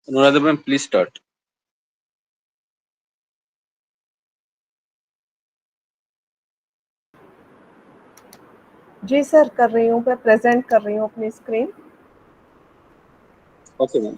Anuradha ma'am please start. जी sir, कर रही हूँ, मैं प्रेजेंट कर रही हूँ अपनी screen. Okay ma'am.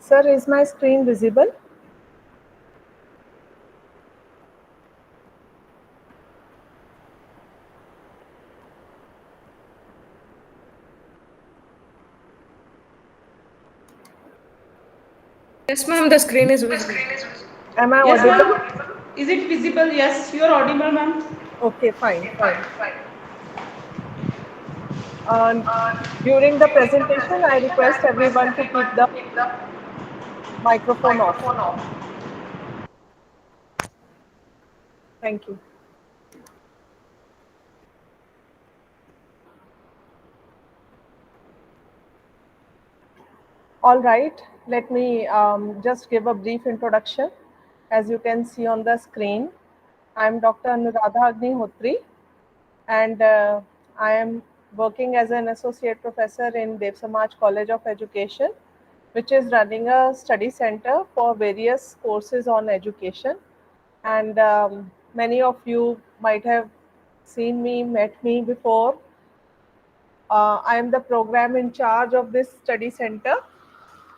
Sir, is my screen visible? Yes, ma'am, the screen is visible. Am I Yes, audible? ma'am. Is it visible? Yes, you are audible, ma'am. Okay, fine. Uh, During the presentation, I request everyone to keep the microphone off. Thank you. All right, let me just give a brief introduction. As you can see on the screen, I am Dr. Anuradha Agnihotri, and I am working as an associate professor in Dev Samaj College of Education, which is running a study center for various courses on education. And many of you might have seen me, met me before. I am the program in charge of this study center,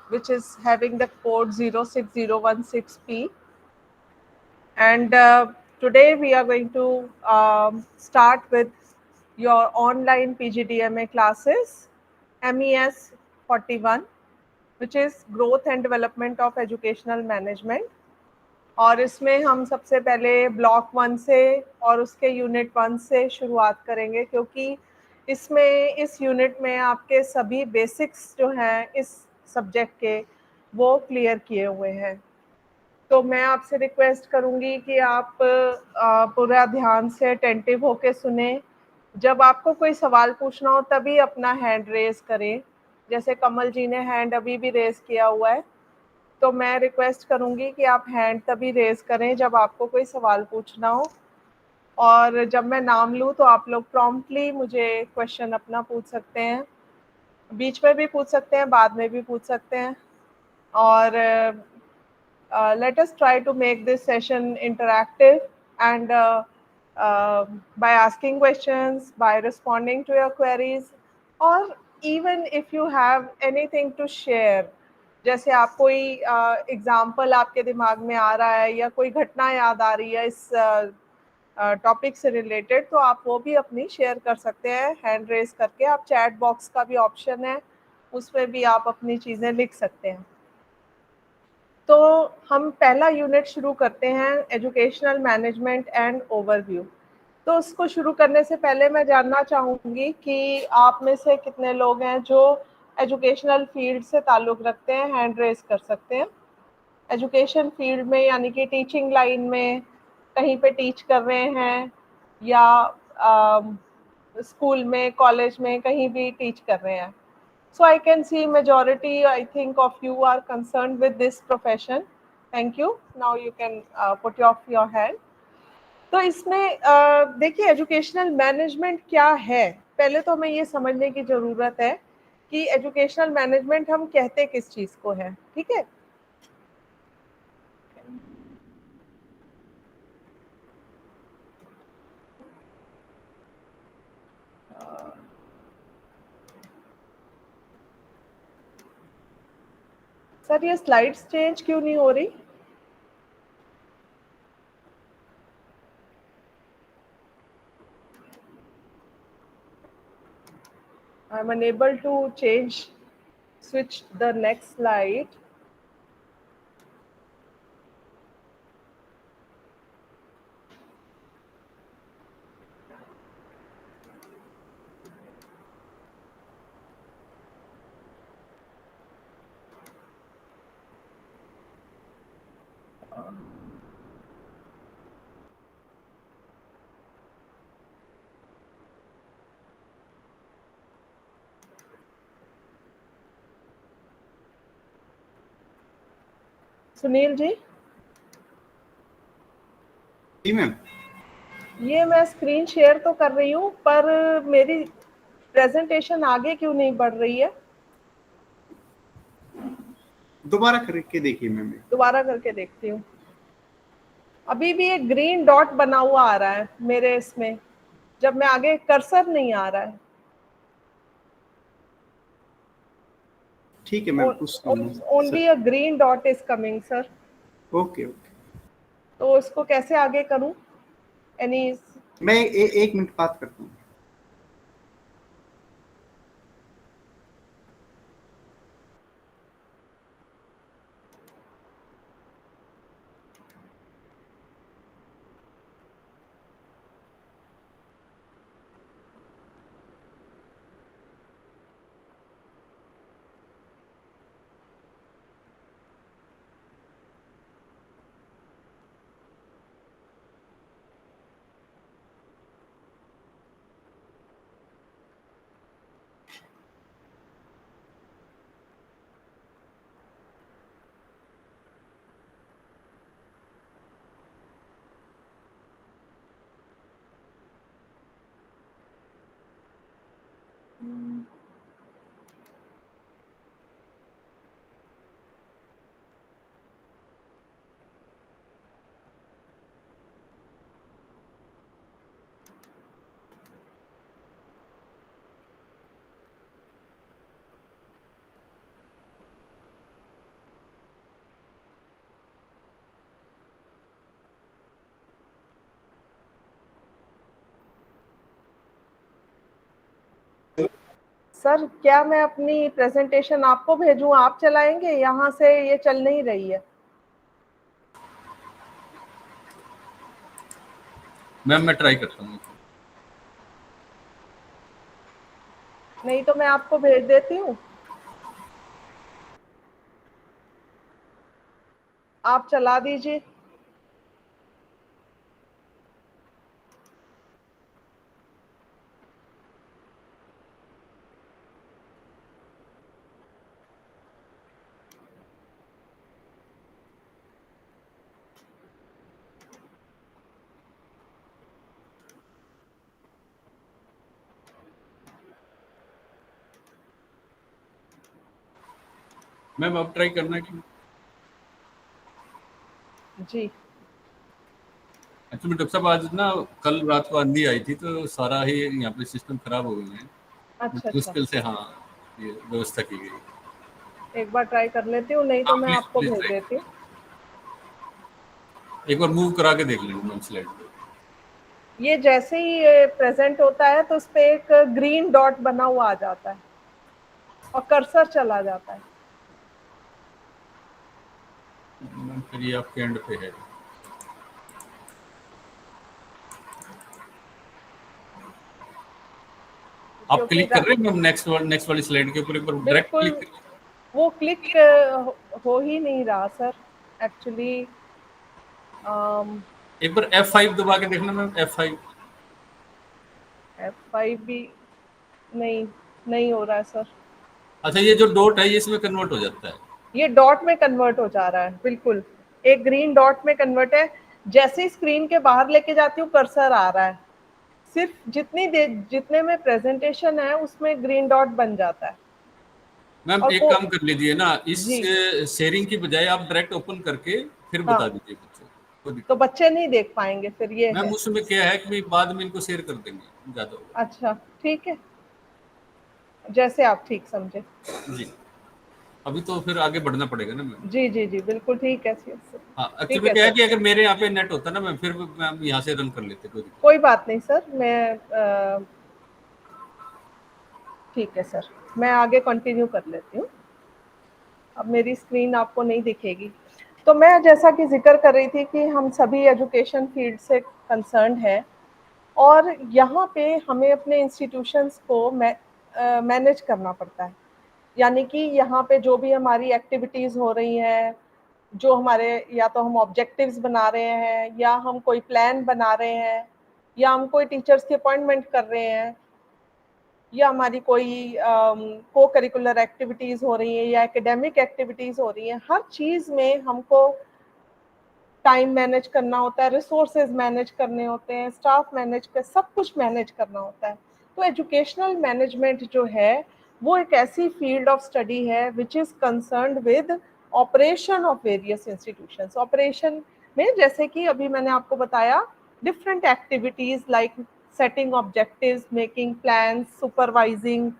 which is having the code 06016P. And today we are going to start with your online PGDMA classes, MES 41, which is Growth and Development of Educational Management. और इसमें हम सबसे पहले block 1 से और उसके unit 1 से शुरुआत करेंगे, क्योंकि इसमें इस यूनिट में आपके सभी बेसिक्स जो हैं इस सब्जेक्ट के वो क्लियर किए हुए हैं। तो मैं आपसे रिक्वेस्ट करूंगी कि आप पूरा ध्यान से अटेंटिव होके सुने। जब आपको कोई सवाल पूछना हो तभी अपना हैंड रेज करें। जैसे कमल जी ने हैंड अभी भी रेज किया हुआ है, तो मैं रिक्वेस्ट करूंगी कि आप हैंड तभी रेज करें जब आपको कोई सवाल पूछना हो, और जब मैं नाम लूँ तो आप लोग प्रॉम्प्टली मुझे क्वेश्चन अपना पूछ सकते हैं। बीच में भी पूछ सकते हैं, बाद में भी पूछ सकते हैं। और let us try to make this session interactive, and by asking questions, by responding to your queries, or even if you have anything to share, जैसे आप कोई एग्जाम्पल आपके दिमाग में आ रहा है या कोई घटना याद आ रही है इस टॉपिक से रिलेटेड, तो आप वो भी अपनी शेयर कर सकते हैं हैंड रेज करके। आप चैट बॉक्स का भी ऑप्शन है, उसमें भी आप अपनी चीज़ें लिख सकते हैं। तो हम पहला यूनिट शुरू करते हैं, एजुकेशनल मैनेजमेंट एंड ओवरव्यू। तो उसको शुरू करने से पहले मैं जानना चाहूँगी कि आप में से कितने लोग हैं जो एजुकेशनल फील्ड से ताल्लुक़ रखते हैं, हैंड रेज कर सकते हैं। एजुकेशन फील्ड में यानी कि टीचिंग लाइन में कहीं पे टीच कर रहे हैं, या स्कूल में, कॉलेज में, कहीं भी टीच कर रहे हैं। So I can see majority, I think, of you are concerned with this profession. Thank you. Now you can put off your hand. तो इसमें देखिए, एजुकेशनल मैनेजमेंट क्या है, पहले तो हमें ये समझने की ज़रूरत है कि एजुकेशनल मैनेजमेंट हम कहते किस चीज़ को है। ठीक है, सर ये स्लाइड्स चेंज क्यों नहीं हो रही? I am unable to change, switch the next slide. Sunil ji, जी मैम। ये मैं स्क्रीन शेयर तो कर रही हूँ, पर मेरी प्रेजेंटेशन आगे क्यों नहीं बढ़ रही है? दोबारा करके देखिए मैम। दोबारा करके देखती हूँ। अभी भी एक ग्रीन डॉट बना हुआ आ रहा है मेरे इसमें, जब मैं आगे कर्सर नहीं आ रहा है। ठीक है मैम, पूछता हूँ only a green dot is coming sir. Okay okay. तो इसको कैसे आगे करूँ? एनी मैं एक मिनट बात करता हूँ। सर, क्या मैं अपनी प्रेजेंटेशन आपको भेजूं? आप चलाएंगे? यहाँ से ये चल नहीं रही है। मैम मैं ट्राई करता हूँ। नहीं तो मैं आपको भेज देती हूँ, आप चला दीजिए। मैम अब ट्राई करना है कि जी। एक्चुअली डॉक्टर साहब आज ना कल रात को आंधी आई थी तो सारा ही यहाँ पे सिस्टम खराब हो गए हैं। अच्छा अच्छा, मुश्किल से हाँ ये व्यवस्था की गई। एक बार ट्राई कर लेती हूँ, नहीं तो मैं प्लीज आपको प्लीज भेज ट्राई, देती हूँ। एक बार मूव करा के देख लेंगे मैम स्लाइड पे। ये जैसे ही प्रेजेंट होता है तो उस पे एक ग्रीन डॉट बना हुआ आ जाता है और कर्सर चला जाता है। मैम फिर ये आपके एंड पे है। आप क्योंकि क्लिक कर रहे हैं मैम नेक्स्ट वाली स्लाइड के ऊपर एक बार डायरेक्ट बिल्कुल क्लिक। वो क्लिक हो ही नहीं रहा सर एक्चुअली। एक बार F5 दबा के देखना मैम, F5। F5 भी नहीं हो रहा है सर। अच्छा ये जो डॉट है ये इसमें कन्वर्ट हो जाता है। ये डॉट में कन्वर्ट हो जा रहा है, बिल्कुल एक ग्रीन डॉट में कन्वर्ट है। जैसे ही स्क्रीन के बाहर लेके जाती हूँ कर्सर आ रहा है, सिर्फ जितने में प्रेजेंटेशन है उसमें ग्रीन डॉट बन जाता है। मैम और एक काम कर लीजिए ना, इस जी शेयरिंग की बजाय आप डायरेक्ट ओपन करके फिर हाँ, बता दीजिए बच्चों को। कोई तो दिक्कत बच्चे नहीं देख पाएंगे फिर, ये मैम है। उसमें क्या है कि बाद में इनको शेयर कर देंगे, ज्यादा होगा। अच्छा ठीक है, जैसे आप ठीक समझे। जी अभी तो फिर आगे बढ़ना पड़ेगा ना मैम। जी जी जी बिल्कुल ठीक है सर। हाँ ठीक एक्चुअली है क्या है सर, कि अगर मेरे यहाँ पे नेट होता ना मैम फिर मैम यहाँ से रन कर लेते, कोई दिक्कत कोई बात नहीं सर। मैं ठीक है सर, मैं आगे कंटिन्यू कर लेती हूँ। अब मेरी स्क्रीन आपको नहीं दिखेगी। तो मैं जैसा कि जिक्र कर रही थी कि हम सभी एजुकेशन फील्ड से कंसर्न्ड हैं और यहाँ पे हमें अपने इंस्टीट्यूशंस को मैनेज करना पड़ता है। यानी कि यहाँ पे जो भी हमारी एक्टिविटीज़ हो रही हैं, जो हमारे या तो हम ऑब्जेक्टिव्स बना रहे हैं या हम कोई प्लान बना रहे हैं या हम कोई टीचर्स की अपॉइंटमेंट कर रहे हैं, या हमारी कोई को करिकुलर एक्टिविटीज़ हो रही हैं या एकेडमिक एक्टिविटीज़ हो रही हैं, हर चीज़ में हमको टाइम मैनेज करना होता है, रिसोर्सेज मैनेज करने होते हैं, स्टाफ मैनेज कर, सब कुछ मैनेज करना होता है। तो एजुकेशनल मैनेजमेंट जो है वो एक ऐसी फील्ड ऑफ स्टडी है which is concerned with operation of various institutions. Operation में जैसे कि अभी मैंने आपको बताया, different activities like setting objectives, making plans, supervising,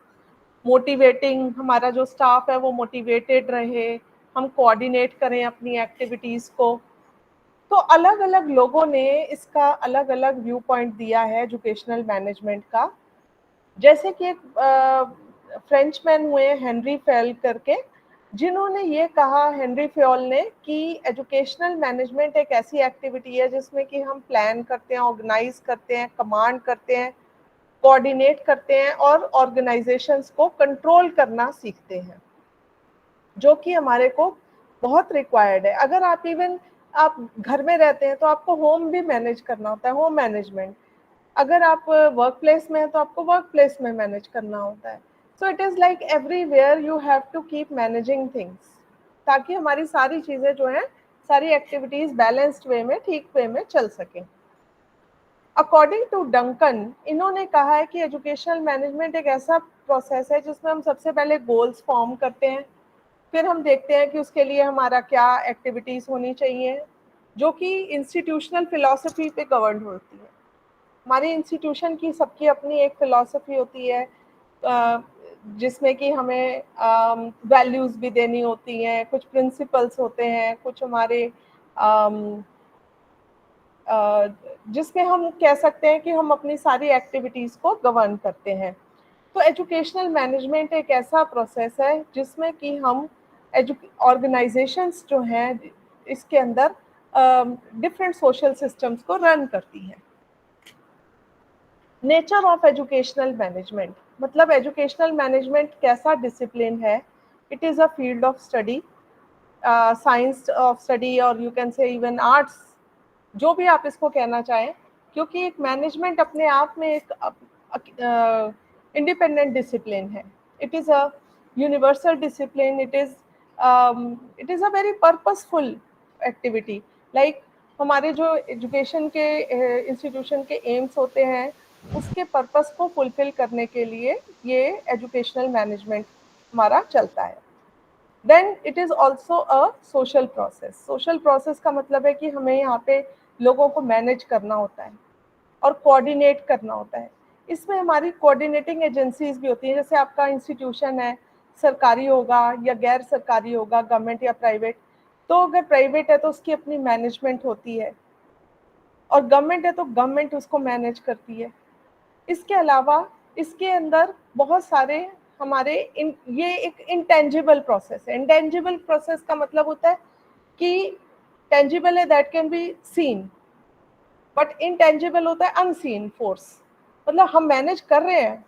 motivating, हमारा जो स्टाफ है वो मोटिवेटेड रहे, हम कोऑर्डिनेट करें अपनी एक्टिविटीज़ को। तो अलग अलग लोगों ने इसका अलग अलग व्यू पॉइंट दिया है एजुकेशनल मैनेजमेंट का। जैसे कि एक फ्रेंचमैन हुए हेनरी फेल करके, जिन्होंने ये कहा, हेनरी फेल ने, कि एजुकेशनल मैनेजमेंट एक ऐसी एक्टिविटी है जिसमें कि हम प्लान करते हैं, ऑर्गेनाइज करते हैं, कमांड करते हैं, कोऑर्डिनेट करते हैं और ऑर्गेनाइजेशंस को कंट्रोल करना सीखते हैं, जो कि हमारे को बहुत रिक्वायर्ड है। अगर आप इवन आप घर में रहते हैं तो आपको होम भी मैनेज करना होता है, होम मैनेजमेंट। अगर आप वर्क प्लेस में हैं तो आपको वर्क प्लेस में मैनेज करना होता है। So it is like everywhere you have to keep managing things, ताकि हमारी सारी चीज़ें जो हैं, सारी एक्टिविटीज़ बैलेंस्ड वे में, ठीक वे में चल सकें। अकॉर्डिंग टू डंकन, इन्होंने कहा है कि एजुकेशनल मैनेजमेंट एक ऐसा प्रोसेस है जिसमें हम सबसे पहले गोल्स फॉर्म करते हैं, फिर हम देखते हैं कि उसके लिए हमारा क्या एक्टिविटीज़ होनी चाहिए, जो कि इंस्टीट्यूशनल फिलॉसफी पे गवर्न होती है। हमारी इंस्टीट्यूशन की सबकी अपनी एक फिलॉसफी होती है, जिसमें कि हमें वैल्यूज़ भी देनी होती हैं, कुछ प्रिंसिपल्स होते हैं, कुछ हमारे जिसमें हम कह सकते हैं कि हम अपनी सारी एक्टिविटीज़ को गवर्न करते हैं। तो एजुकेशनल मैनेजमेंट एक ऐसा प्रोसेस है जिसमें कि हम ऑर्गेनाइजेशंस जो हैं इसके अंदर डिफरेंट सोशल सिस्टम्स को रन करती हैं। नेचर ऑफ एजुकेशनल मैनेजमेंट, मतलब एजुकेशनल मैनेजमेंट कैसा डिसिप्लिन है। It is a field of study, science of study, और you can say even arts, जो भी आप इसको कहना चाहें, क्योंकि एक मैनेजमेंट अपने आप में एक इंडिपेंडेंट डिसिप्लिन है। It is a universal discipline, it is a very purposeful activity. Like हमारे जो एजुकेशन के इंस्टीट्यूशन के एम्स होते हैं, उसके पर्पस को फुलफिल करने के लिए ये एजुकेशनल मैनेजमेंट हमारा चलता है। Then it is also a social process. Social process का मतलब है कि हमें यहाँ पे लोगों को मैनेज करना होता है और कोऑर्डिनेट करना होता है। इसमें हमारी कोऑर्डिनेटिंग एजेंसीज भी होती हैं, जैसे आपका इंस्टीट्यूशन है, सरकारी होगा या गैर सरकारी होगा, गवर्नमेंट या प्राइवेट। तो अगर प्राइवेट है तो उसकी अपनी मैनेजमेंट होती है, और गवर्नमेंट है तो गवर्नमेंट उसको मैनेज करती है। इसके अलावा इसके अंदर बहुत सारे हमारे ये एक इंटेंजिबल प्रोसेस है। इंटेंजिबल प्रोसेस का मतलब होता है कि टेंजिबल है that can be seen, but intangible होता है अनसीन फोर्स। मतलब हम मैनेज कर रहे हैं,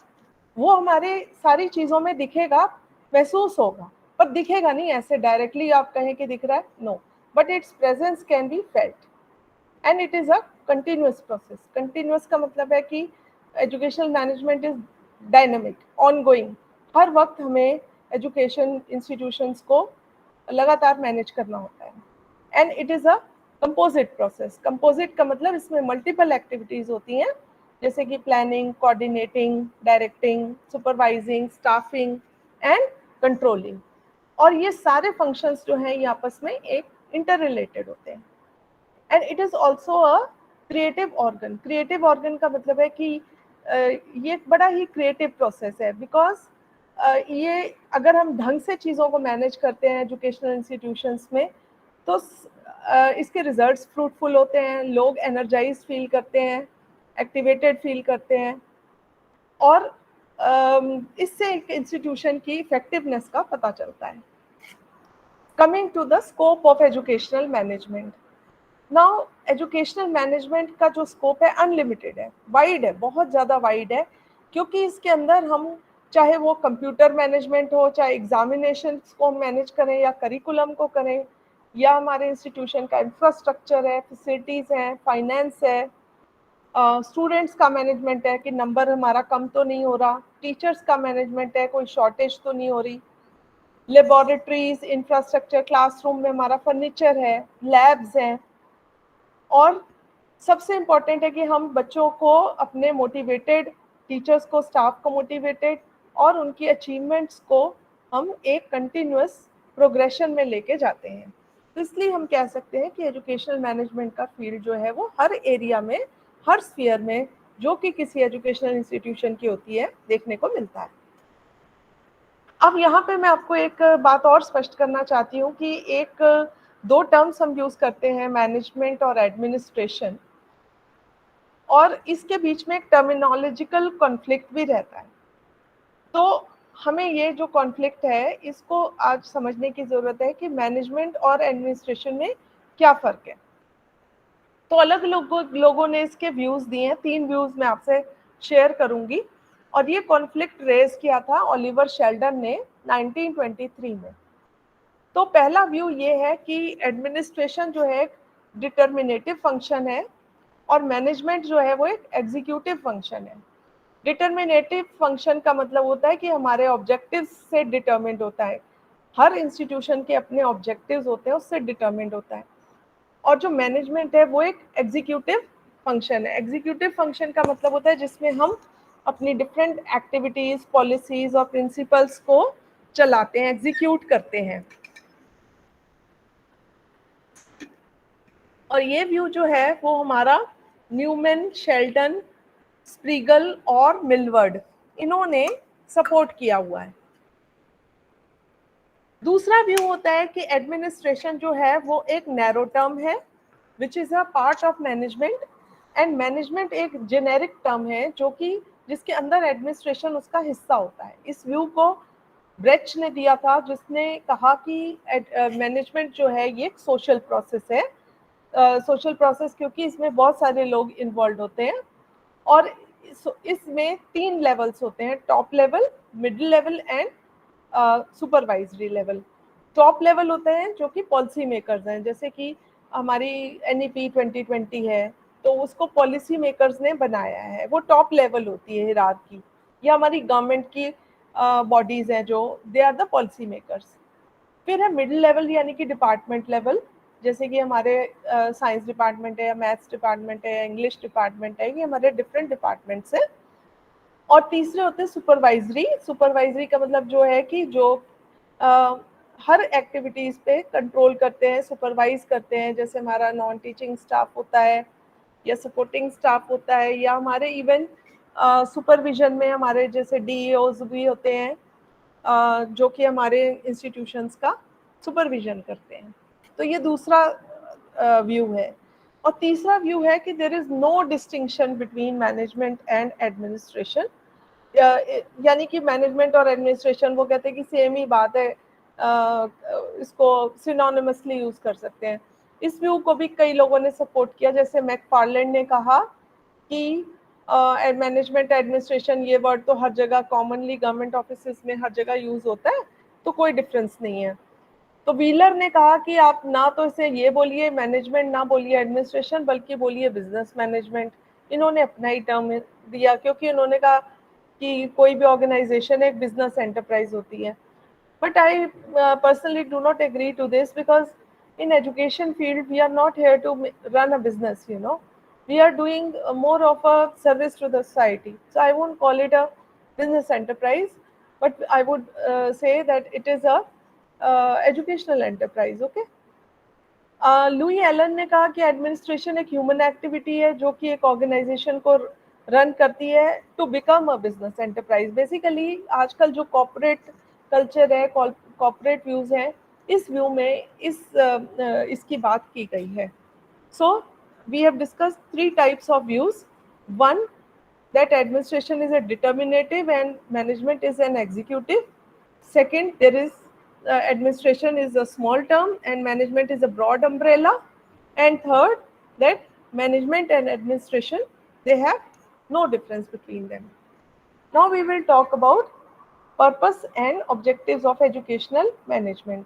वो हमारे सारी चीज़ों में दिखेगा, महसूस होगा, पर दिखेगा नहीं ऐसे डायरेक्टली आप कहें कि दिख रहा है, no, but its presence can be felt and it is a continuous process. Continuous का मतलब है कि educational management is dynamic, ongoing. हर वक्त हमें एजुकेशन इंस्टीट्यूशंस को लगातार मैनेज करना होता है। And it is a composite process. Composite का मतलब इसमें मल्टीपल एक्टिविटीज़ होती हैं, जैसे कि planning, coordinating, directing, supervising, staffing and controlling. और ये सारे फंक्शंस जो हैं ये आपस में एक इंटर रिलेटेड होते हैं। And it is also a creative organ. Creative organ का मतलब है कि ये एक बड़ा ही क्रिएटिव प्रोसेस है, बिकॉज ये अगर हम ढंग से चीज़ों को मैनेज करते हैं एजुकेशनल इंस्टीट्यूशंस में, तो इसके रिजल्ट्स फ्रूटफुल होते हैं, लोग एनर्जाइज फील करते हैं, एक्टिवेटेड फील करते हैं, और इससे एक इंस्टीट्यूशन की इफेक्टिवनेस का पता चलता है। Coming to the scope of educational management. Now educational management का जो स्कोप है अनलिमिटेड है, वाइड है, बहुत ज़्यादा वाइड है, क्योंकि इसके अंदर हम चाहे वो कंप्यूटर मैनेजमेंट हो, चाहे एग्जामिनेशन को मैनेज करें या करिकुलम को करें, या हमारे इंस्टीट्यूशन का इंफ्रास्ट्रक्चर है, फैसिलिटीज़ हैं, फाइनेंस है, स्टूडेंट्स का मैनेजमेंट है कि नंबर हमारा कम तो नहीं हो रहा, टीचर्स का मैनेजमेंट है कोई शॉर्टेज तो नहीं हो रही, लेबोरेटरीज, इंफ्रास्ट्रक्चर, क्लासरूम में हमारा फर्नीचर है, लैब्स हैं, और सबसे इम्पॉर्टेंट है कि हम बच्चों को अपने मोटिवेटेड, टीचर्स को, स्टाफ को मोटिवेटेड और उनकी अचीवमेंट्स को हम एक कंटिन्यूअस प्रोग्रेशन में लेके जाते हैं। तो इसलिए हम कह सकते हैं कि एजुकेशनल मैनेजमेंट का फील्ड जो है वो हर एरिया में, हर स्फीयर में जो कि किसी एजुकेशनल इंस्टीट्यूशन की होती है देखने को मिलता है। अब यहाँ पे मैं आपको एक बात और स्पष्ट करना चाहती हूँ कि एक दो टर्म्स हम यूज करते हैं, मैनेजमेंट और एडमिनिस्ट्रेशन, और इसके बीच में एक टर्मिनोलॉजिकल कॉन्फ्लिक्ट भी रहता है। तो हमें ये जो कॉन्फ्लिक्ट है इसको आज समझने की ज़रूरत है कि मैनेजमेंट और एडमिनिस्ट्रेशन में क्या फ़र्क है। तो अलग लोगों ने इसके व्यूज़ दिए हैं, 3 व्यूज़ मैं आपसे शेयर करूंगी, और ये कॉन्फ्लिक्ट रेज किया था ओलिवर शेल्डन ने 1923 में। तो पहला व्यू ये है कि एडमिनिस्ट्रेशन जो है एक डिटर्मिनेटिव फंक्शन है और मैनेजमेंट जो है वो एक एग्जीक्यूटिव फंक्शन है। डिटर्मिनेटिव फंक्शन का मतलब होता है कि हमारे ऑब्जेक्टिव्स से डिटरमिन्ड होता है, हर इंस्टीट्यूशन के अपने ऑब्जेक्टिव्स होते हैं, उससे डिटरमिन्ड होता है। और जो मैनेजमेंट है वो एक एग्जीक्यूटिव फंक्शन है। एग्जीक्यूटिव फंक्शन का मतलब होता है जिसमें हम अपनी डिफरेंट एक्टिविटीज, पॉलिसीज और प्रिंसिपल्स को चलाते हैं, एग्जीक्यूट करते हैं। और ये व्यू जो है वो हमारा न्यूमैन, शेल्डन, स्प्रीगल और मिलवर्ड, इन्होंने सपोर्ट किया हुआ है। दूसरा व्यू होता है कि एडमिनिस्ट्रेशन जो है वो एक नैरो टर्म है which is a part of management, and management एक जेनेरिक टर्म है जो कि जिसके अंदर एडमिनिस्ट्रेशन उसका हिस्सा होता है। इस व्यू को ब्रेच ने दिया था, जिसने कहा कि मैनेजमेंट जो है ये एक सोशल प्रोसेस है। सोशल प्रोसेस क्योंकि इसमें बहुत सारे लोग इन्वॉल्व होते हैं, और इसमें 3 लेवल्स होते हैं, top level, middle level and supervisory level. Top level होते हैं जो कि पॉलिसी मेकर्स हैं, जैसे कि हमारी NEP 2020 है तो उसको पॉलिसी मेकर्स ने बनाया है, वो टॉप लेवल होती है हिरार्की। या हमारी गवर्नमेंट की बॉडीज हैं जो they are the policy makers. फिर है मिडिल लेवल यानी कि डिपार्टमेंट लेवल, जैसे कि हमारे साइंस डिपार्टमेंट है या मैथ्स डिपार्टमेंट है या इंग्लिश डिपार्टमेंट है, ये हमारे डिफरेंट डिपार्टमेंट्स हैं। और तीसरे होते हैं सुपरवाइजरी। सुपरवाइजरी का मतलब जो है कि जो हर एक्टिविटीज़ पे कंट्रोल करते हैं, सुपरवाइज करते हैं, जैसे हमारा नॉन टीचिंग स्टाफ होता है या सपोर्टिंग स्टाफ होता है, या हमारे इवन सुपरविजन में हमारे जैसे DEOs भी होते हैं जो कि हमारे इंस्टीट्यूशंस का सुपरविजन करते हैं। तो ये दूसरा व्यू है। और तीसरा व्यू है कि there is no distinction between management and administration, यानी कि मैनेजमेंट और एडमिनिस्ट्रेशन वो कहते हैं कि सेम ही बात है, इसको सिनोनिमसली यूज कर सकते हैं। इस व्यू को भी कई लोगों ने सपोर्ट किया, जैसे मैकफार्लैंड ने कहा कि मैनेजमेंट एडमिनिस्ट्रेशन ये वर्ड तो हर जगह कॉमनली गवर्नमेंट ऑफिस में हर जगह यूज होता है, तो कोई डिफरेंस नहीं है। तो व्हीलर ने कहा कि आप ना तो इसे ये बोलिए मैनेजमेंट, ना बोलिए एडमिनिस्ट्रेशन, बल्कि बोलिए बिजनेस मैनेजमेंट। इन्होंने अपना ही टर्म दिया, क्योंकि उन्होंने कहा कि कोई भी ऑर्गेनाइजेशन एक बिजनेस एंटरप्राइज होती है। But I personally do not agree to this, because in education field we are not here to run a business, you know, we are doing more of a service to the society. So I won't call it a business enterprise, but I would say that it is a educational enterprise. Okay. Louis Allen ने कहा कि administration एक human activity है जो कि एक organisation को run करती है to become a business enterprise. Basically आजकल जो कॉर्पोरेट कल्चर है, कॉर्पोरेट व्यूज हैं, इस व्यू में इसकी बात की गई है। So we have discussed 3 types of views. One, that administration is a determinative and management is an executive. Second, there is administration is a small term and management is a broad umbrella. And third, that management and administration, they have no difference between them. Now we will talk about purpose and objectives of educational management.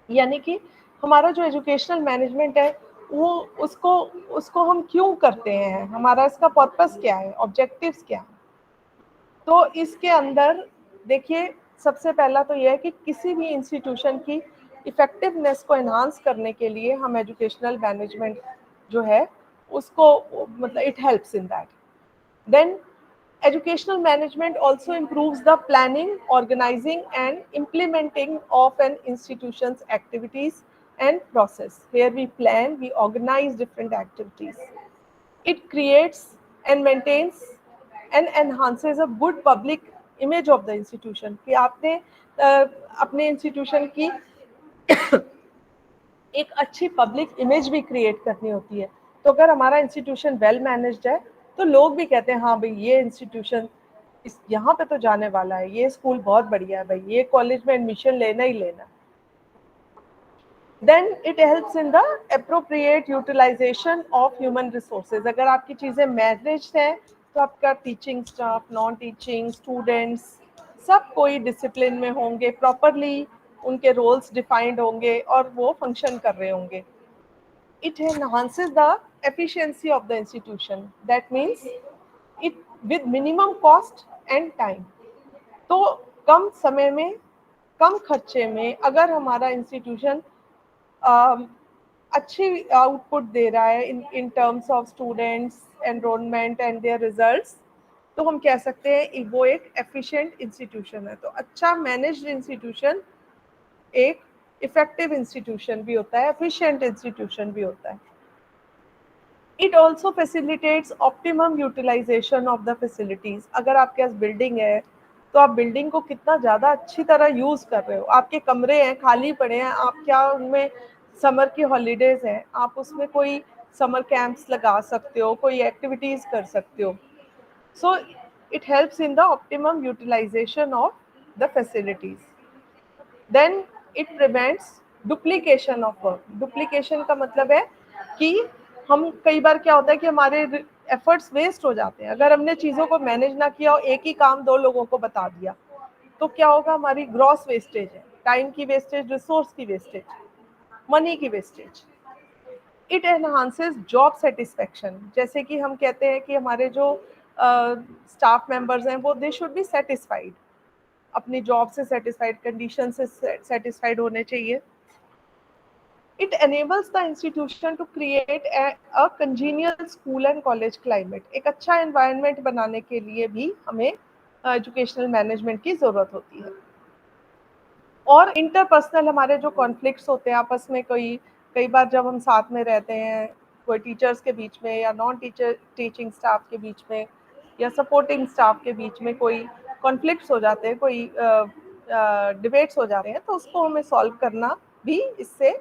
यानी कि हमारा जो educational management है वो उसको हम क्यों करते हैं, हमारा इसका पर्पस क्या है, ऑब्जेक्टिव्स क्या है। तो इसके अंदर देखिए सबसे पहला तो यह है कि किसी भी इंस्टीट्यूशन की इफेक्टिवनेस को एनहांस करने के लिए हम एजुकेशनल मैनेजमेंट जो है उसको मतलब it helps in that. Then educational management also improves the planning, organizing and implementing of an institution's activities and process. Here we plan, we organize different activities. It creates and maintains and enhances a good public image of the institution कि आपने अपने institution की एक अच्छी public image भी create करनी होती है। तो अगर हमारा इंस्टीट्यूशन वेल मैनेज्ड है तो लोग भी कहते हैं हाँ भाई ये इंस्टीट्यूशन इस यहाँ पे तो जाने वाला है, ये स्कूल बहुत बढ़िया है भाई, ये कॉलेज में एडमिशन लेना ही लेना। Then it helps in the appropriate utilization of human resources. अगर आपकी चीज़ें मैनेज्ड हैं तो आपका teaching staff, non teaching students सब कोई डिसिप्लिन में होंगे, प्रॉपरली उनके रोल्स डिफाइंड होंगे और वो फंक्शन कर रहे होंगे। It enhances the efficiency of the institution, that means it with minimum cost and time. तो कम समय में कम खर्चे में अगर हमारा इंस्टीट्यूशन अच्छी आउटपुट दे रहा है in terms of students, enrollment and their results, तो हम कह सकते हैं वो एक एफिशिएंट इंस्टीट्यूशन है। तो अच्छा मैनेज्ड इंस्टीट्यूशन एक इफेक्टिव इंस्टीट्यूशन भी होता है, एफिशिएंट इंस्टीट्यूशन भी होता है। It also facilitates optimum utilization of the facilities. अगर आपके पास बिल्डिंग है तो आप बिल्डिंग को कितना ज़्यादा अच्छी तरह यूज़ कर रहे हो। आपके कमरे हैं खाली पड़े हैं, आप क्या उनमें समर की हॉलीडेज़ हैं, आप उसमें कोई समर कैंप्स लगा सकते हो, कोई एक्टिविटीज़ कर सकते हो। So it helps in the optimum utilization of the facilities. Then it prevents duplication of work. Duplication का मतलब है कि हम कई बार क्या होता है कि हमारे एफर्ट्स वेस्ट हो जाते हैं। अगर हमने चीज़ों को मैनेज ना किया और एक ही काम 2 लोगों को बता दिया तो क्या होगा, हमारी ग्रॉस वेस्टेज है, टाइम की वेस्टेज, रिसोर्स की वेस्टेज, मनी की wastage. It enhances job satisfaction. जैसे कि हम कहते हैं कि हमारे जो स्टाफ मेंबर्स हैं वो दे शुड बी सेटिस्फाइड, अपनी जॉब से सेटिस्फाइड, कंडीशन से सेटिस्फाइड होने चाहिए। It enables the institution to create a congenial school and college climate. एक अच्छा environment बनाने के लिए भी हमें एजुकेशनल मैनेजमेंट की ज़रूरत होती है। और इंटरपर्सनल हमारे जो कॉन्फ्लिक्ट्स होते हैं आपस में, कई बार जब हम साथ में रहते हैं, कोई टीचर्स के बीच में या नॉन टीचर टीचिंग स्टाफ के बीच में या सपोर्टिंग स्टाफ के बीच में कोई कॉन्फ्लिक्ट्स हो जाते हैं, कोई डिबेट्स हो जाते हैं, तो उसको हमें सॉल्व करना भी, इससे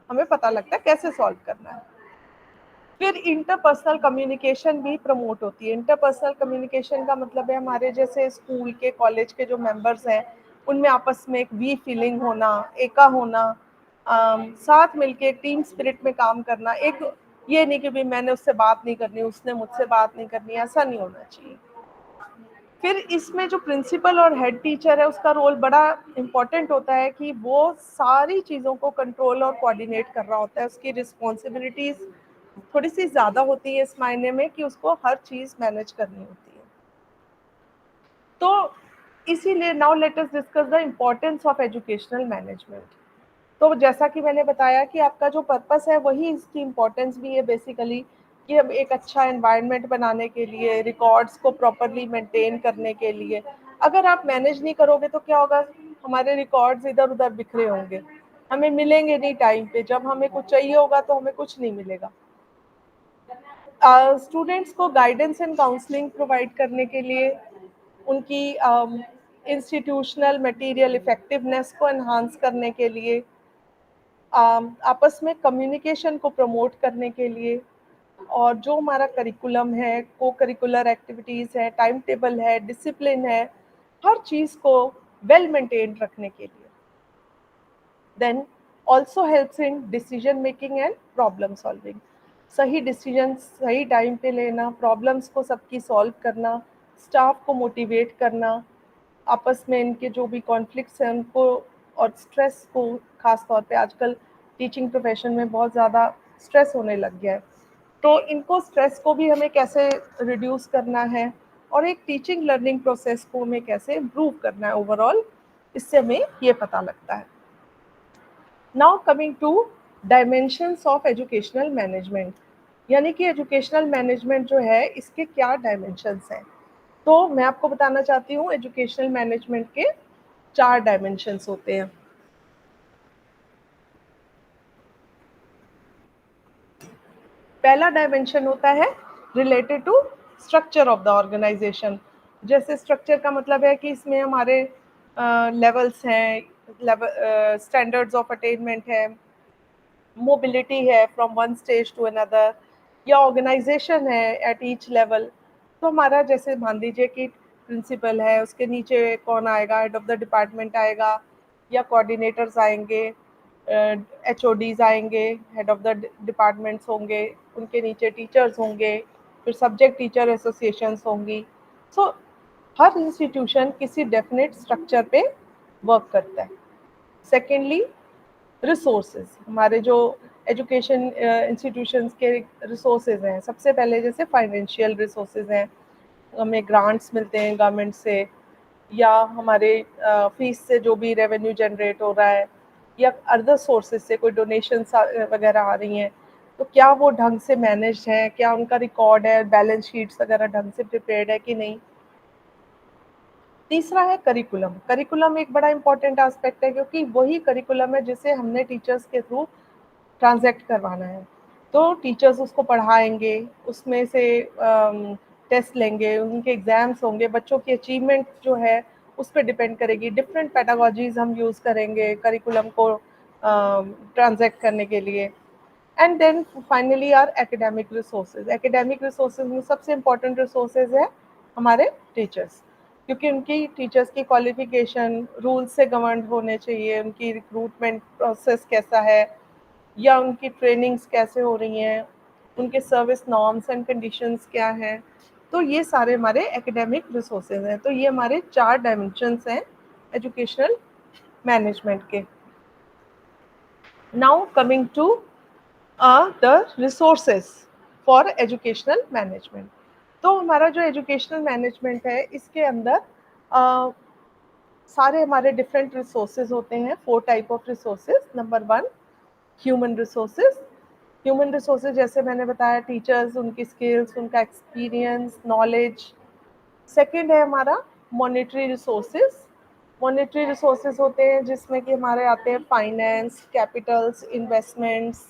हमें पता लगता है कैसे सॉल्व करना है। फिर इंटरपर्सनल कम्युनिकेशन भी प्रमोट होती है। इंटरपर्सनल कम्युनिकेशन का मतलब है हमारे जैसे स्कूल के, कॉलेज के जो मेंबर्स हैं उनमें आपस में एक वी फीलिंग होना, एका होना, साथ मिलके टीम स्पिरिट में काम करना। एक ये नहीं कि भी मैंने उससे बात नहीं करनी, उसने मुझसे बात नहीं करनी, ऐसा नहीं होना चाहिए। फिर इसमें जो प्रिंसिपल और हेड टीचर है उसका रोल बड़ा इम्पोर्टेंट होता है कि वो सारी चीज़ों को कंट्रोल और कोऑर्डिनेट कर रहा होता है। उसकी रिस्पॉन्सिबिलिटीज़ थोड़ी सी ज़्यादा होती है इस मायने में कि उसको हर चीज़ मैनेज करनी होती है। तो इसीलिए now let us discuss the importance of educational management. तो जैसा कि मैंने बताया कि आपका जो पर्पस है वही इसकी इम्पोर्टेंस भी है बेसिकली, कि हम एक अच्छा एनवायरनमेंट बनाने के लिए, रिकॉर्ड्स को प्रॉपरली मेंटेन करने के लिए। अगर आप मैनेज नहीं करोगे तो क्या होगा, हमारे रिकॉर्ड्स इधर उधर बिखरे होंगे, हमें मिलेंगे नहीं टाइम पे, जब हमें कुछ चाहिए होगा तो हमें कुछ नहीं मिलेगा। स्टूडेंट्स को गाइडेंस एंड काउंसलिंग प्रोवाइड करने के लिए, उनकी इंस्टीट्यूशनल मटेरियल इफेक्टिवनेस को एनहांस करने के लिए, आपस में कम्युनिकेशन को प्रमोट करने के लिए, और जो हमारा करिकुलम है, को करिकुलर एक्टिविटीज़ है, टाइम टेबल है, डिसिप्लिन है, हर चीज़ को वेल मेंटेन रखने के लिए। Then also helps in decision making and problem solving. सही डिसीजन सही टाइम पे लेना, प्रॉब्लम्स को सबकी सॉल्व करना, स्टाफ को मोटिवेट करना, आपस में इनके जो भी कॉन्फ्लिक्ट्स हैं उनको, और स्ट्रेस को, ख़ास तौर पे आजकल टीचिंग प्रोफेशन में बहुत ज़्यादा स्ट्रेस होने लग गया है। तो इनको स्ट्रेस को भी हमें कैसे रिड्यूस करना है और एक टीचिंग लर्निंग प्रोसेस को हमें कैसे इम्प्रूव करना है ओवरऑल, इससे हमें ये पता लगता है। Now coming to dimensions of educational management, यानी कि एजुकेशनल मैनेजमेंट जो है इसके क्या डायमेंशंस हैं। तो मैं आपको बताना चाहती हूँ एजुकेशनल मैनेजमेंट के 4 डायमेंशंस होते हैं। पहला डायमेंशन होता है related to structure of the organization. जैसे स्ट्रक्चर का मतलब है कि इसमें हमारे लेवल्स हैं, स्टैंडर्ड्स ऑफ अटेनमेंट है, मोबिलिटी है from one stage to another, या ऑर्गेनाइजेशन है एट ईच लेवल। तो हमारा जैसे मान लीजिए कि प्रिंसिपल है, उसके नीचे कौन आएगा, हेड ऑफ द डिपार्टमेंट आएगा, या कोऑर्डिनेटर्स आएंगे, HODs आएंगे, हेड ऑफ द डिपार्टमेंट्स होंगे, उनके नीचे टीचर्स होंगे, फिर सब्जेक्ट टीचर एसोसिएशंस होंगी। सो हर इंस्टीट्यूशन किसी डेफिनेट स्ट्रक्चर पे वर्क करता है। सेकेंडली रिसोर्सेज, हमारे जो एजुकेशन इंस्टीट्यूशंस के रिसोर्सेज हैं, सबसे पहले जैसे फाइनेंशियल रिसोर्सेज हैं, हमें ग्रांट्स मिलते हैं गवर्नमेंट से, या हमारे फीस से जो भी रेवेन्यू जनरेट हो रहा है, या अदर सोर्सेज से कोई डोनेशंस वगैरह आ रही हैं, तो क्या वो ढंग से मैनेज है, क्या उनका रिकॉर्ड है, बैलेंस शीट्स वगैरह ढंग से प्रिपेयर्ड है कि नहीं। तीसरा है करिकुलम। करिकुलम एक बड़ा इंपॉर्टेंट एस्पेक्ट है, क्योंकि वही करिकुलम है जिसे हमने टीचर्स के थ्रू ट्रांजैक्ट करवाना है। तो टीचर्स उसको पढ़ाएंगे, उसमें से टेस्ट लेंगे, उनके एग्ज़ाम्स होंगे, बच्चों की अचीवमेंट जो है उस पर डिपेंड करेगी। डिफरेंट पैडागॉजीज हम यूज़ करेंगे करिकुलम को ट्रांजैक्ट करने के लिए। And then finally are academic resources. Academic resources में सबसे इम्पॉर्टेंट रिसोर्सेज है हमारे टीचर्स, क्योंकि उनकी टीचर्स की क्वालिफिकेशन रूल से गवर्न होने चाहिए, उनकी रिक्रूटमेंट प्रोसेस कैसा है, या उनकी ट्रेनिंग्स कैसे हो रही हैं, उनके सर्विस नॉर्म्स एंड कंडीशंस क्या हैं। तो ये सारे हमारे एकेडमिक रिसोर्सेज हैं। तो ये हमारे 4 डायमेंशंस हैं एजुकेशनल मैनेजमेंट के। Now coming to the resources for educational management. तो हमारा जो एजुकेशनल मैनेजमेंट है इसके अंदर सारे हमारे डिफरेंट रिसोर्सेज होते हैं। 4 type of resources. Number 1 human resources. Human resources जैसे मैंने बताया, टीचर्स, उनकी स्किल्स, उनका एक्सपीरियंस, नॉलेज। सेकंड है हमारा मॉनेटरी रिसोर्सेज। मॉनेटरी रिसोर्सेज होते हैं जिसमें कि हमारे आते हैं फाइनेंस, कैपिटल्स, इन्वेस्टमेंट्स।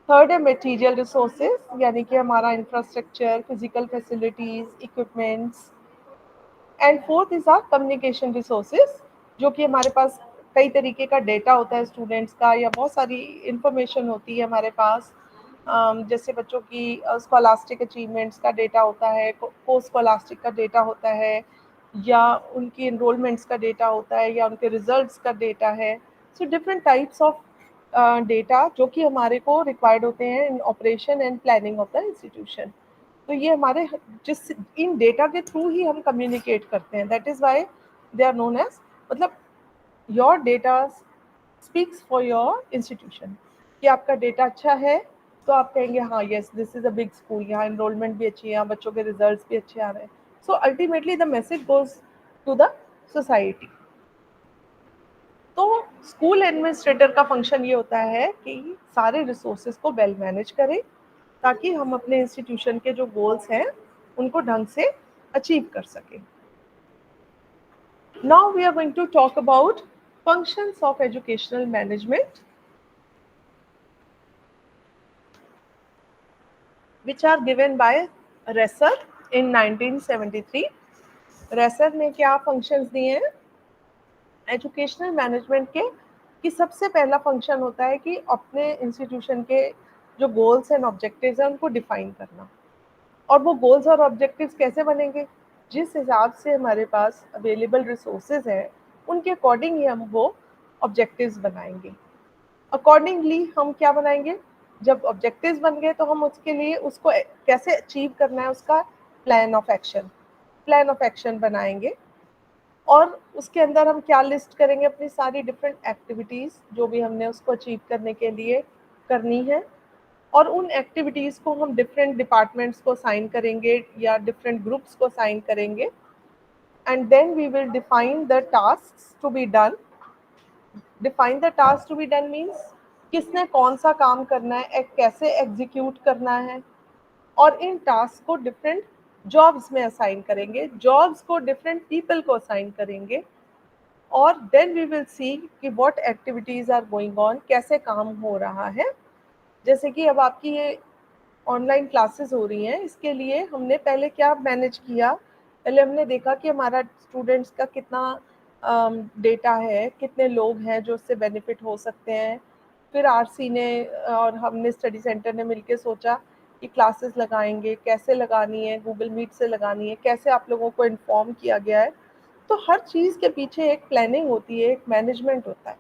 थर्ड है मटेरियल रिसोर्सेज, यानी कि हमारा infrastructure, physical facilities, equipments. And fourth is are communication resources, जो कि हमारे पास कई तरीके का डेटा होता है स्टूडेंट्स का, या बहुत सारी इंफॉर्मेशन होती है हमारे पास। जैसे बच्चों की स्कॉलास्टिक अचीवमेंट्स का डेटा होता है, पोस्ट स्कॉलास्टिक का डेटा होता है, या उनकी इनरोलमेंट्स का डेटा होता है, या उनके रिजल्ट्स का डेटा है। So different types of data जो कि हमारे को रिक्वायर्ड होते हैं इन operation and planning of the institution. तो ये हमारे जिस इन डेटा के थ्रू ही हम कम्युनिकेट करते हैं। That is why they are known as, मतलब your data speaks for your institution. कि आपका डेटा अच्छा है तो आप कहेंगे हाँ yes this is a big school, यहाँ इनरोलमेंट भी अच्छी है, यहाँ बच्चों के रिजल्ट्स भी अच्छे आ रहे हैं। So ultimately the message goes to the society. तो स्कूल एडमिनिस्ट्रेटर का फंक्शन ये होता है कि सारे रिसोर्सेज को वेल मैनेज करें, ताकि हम अपने इंस्टीट्यूशन के जो गोल्स हैं उनको ढंग से अचीव कर सकें। Now we are going to talk about functions of educational management which are given by Racer in 1973। Racer ने क्या फंक्शंस दिए हैं एजुकेशनल मैनेजमेंट के, कि सबसे पहला फंक्शन होता है कि अपने इंस्टीट्यूशन के जो गोल्स एंड ऑब्जेक्टिव्स हैं उनको डिफाइन करना। और वो गोल्स और ऑब्जेक्टिव्स कैसे बनेंगे, जिस हिसाब से हमारे पास अवेलेबल रिसोर्सेज हैं उनके अकॉर्डिंग ही हम वो ऑब्जेक्टिव्स बनाएंगे। अकॉर्डिंगली हम क्या बनाएंगे, जब ऑब्जेक्टिव्स बन गए तो हम उसके लिए उसको कैसे अचीव करना है उसका प्लान ऑफ एक्शन बनाएंगे। और उसके अंदर हम क्या लिस्ट करेंगे, अपनी सारी डिफरेंट एक्टिविटीज़ जो भी हमने उसको अचीव करने के लिए करनी है। और उन एक्टिविटीज़ को हम डिफरेंट डिपार्टमेंट्स को साइन करेंगे या डिफरेंट ग्रुप्स को साइन करेंगे, and then we will define the tasks to be done. Define the task to be done means किसने कौन सा काम करना है, कैसे एग्जीक्यूट करना है, और इन टास्क को डिफरेंट जॉब्स में असाइन करेंगे, जॉब्स को डिफरेंट पीपल को असाइन करेंगे, और देन वी विल सी कि what activities are going on, कैसे काम हो रहा है। जैसे कि अब आपकी ये ऑनलाइन क्लासेस हो रही हैं, इसके लिए हमने पहले क्या मैनेज किया, पहले हमने देखा कि हमारा स्टूडेंट्स का कितना डेटा है, कितने लोग हैं जो उससे बेनिफिट हो सकते हैं। फिर आरसी ने और हमने स्टडी सेंटर ने मिलके सोचा कि क्लासेस लगाएंगे, कैसे लगानी है, गूगल मीट से लगानी है, कैसे आप लोगों को इन्फॉर्म किया गया है। तो हर चीज़ के पीछे एक प्लानिंग होती है, एक मैनेजमेंट होता है,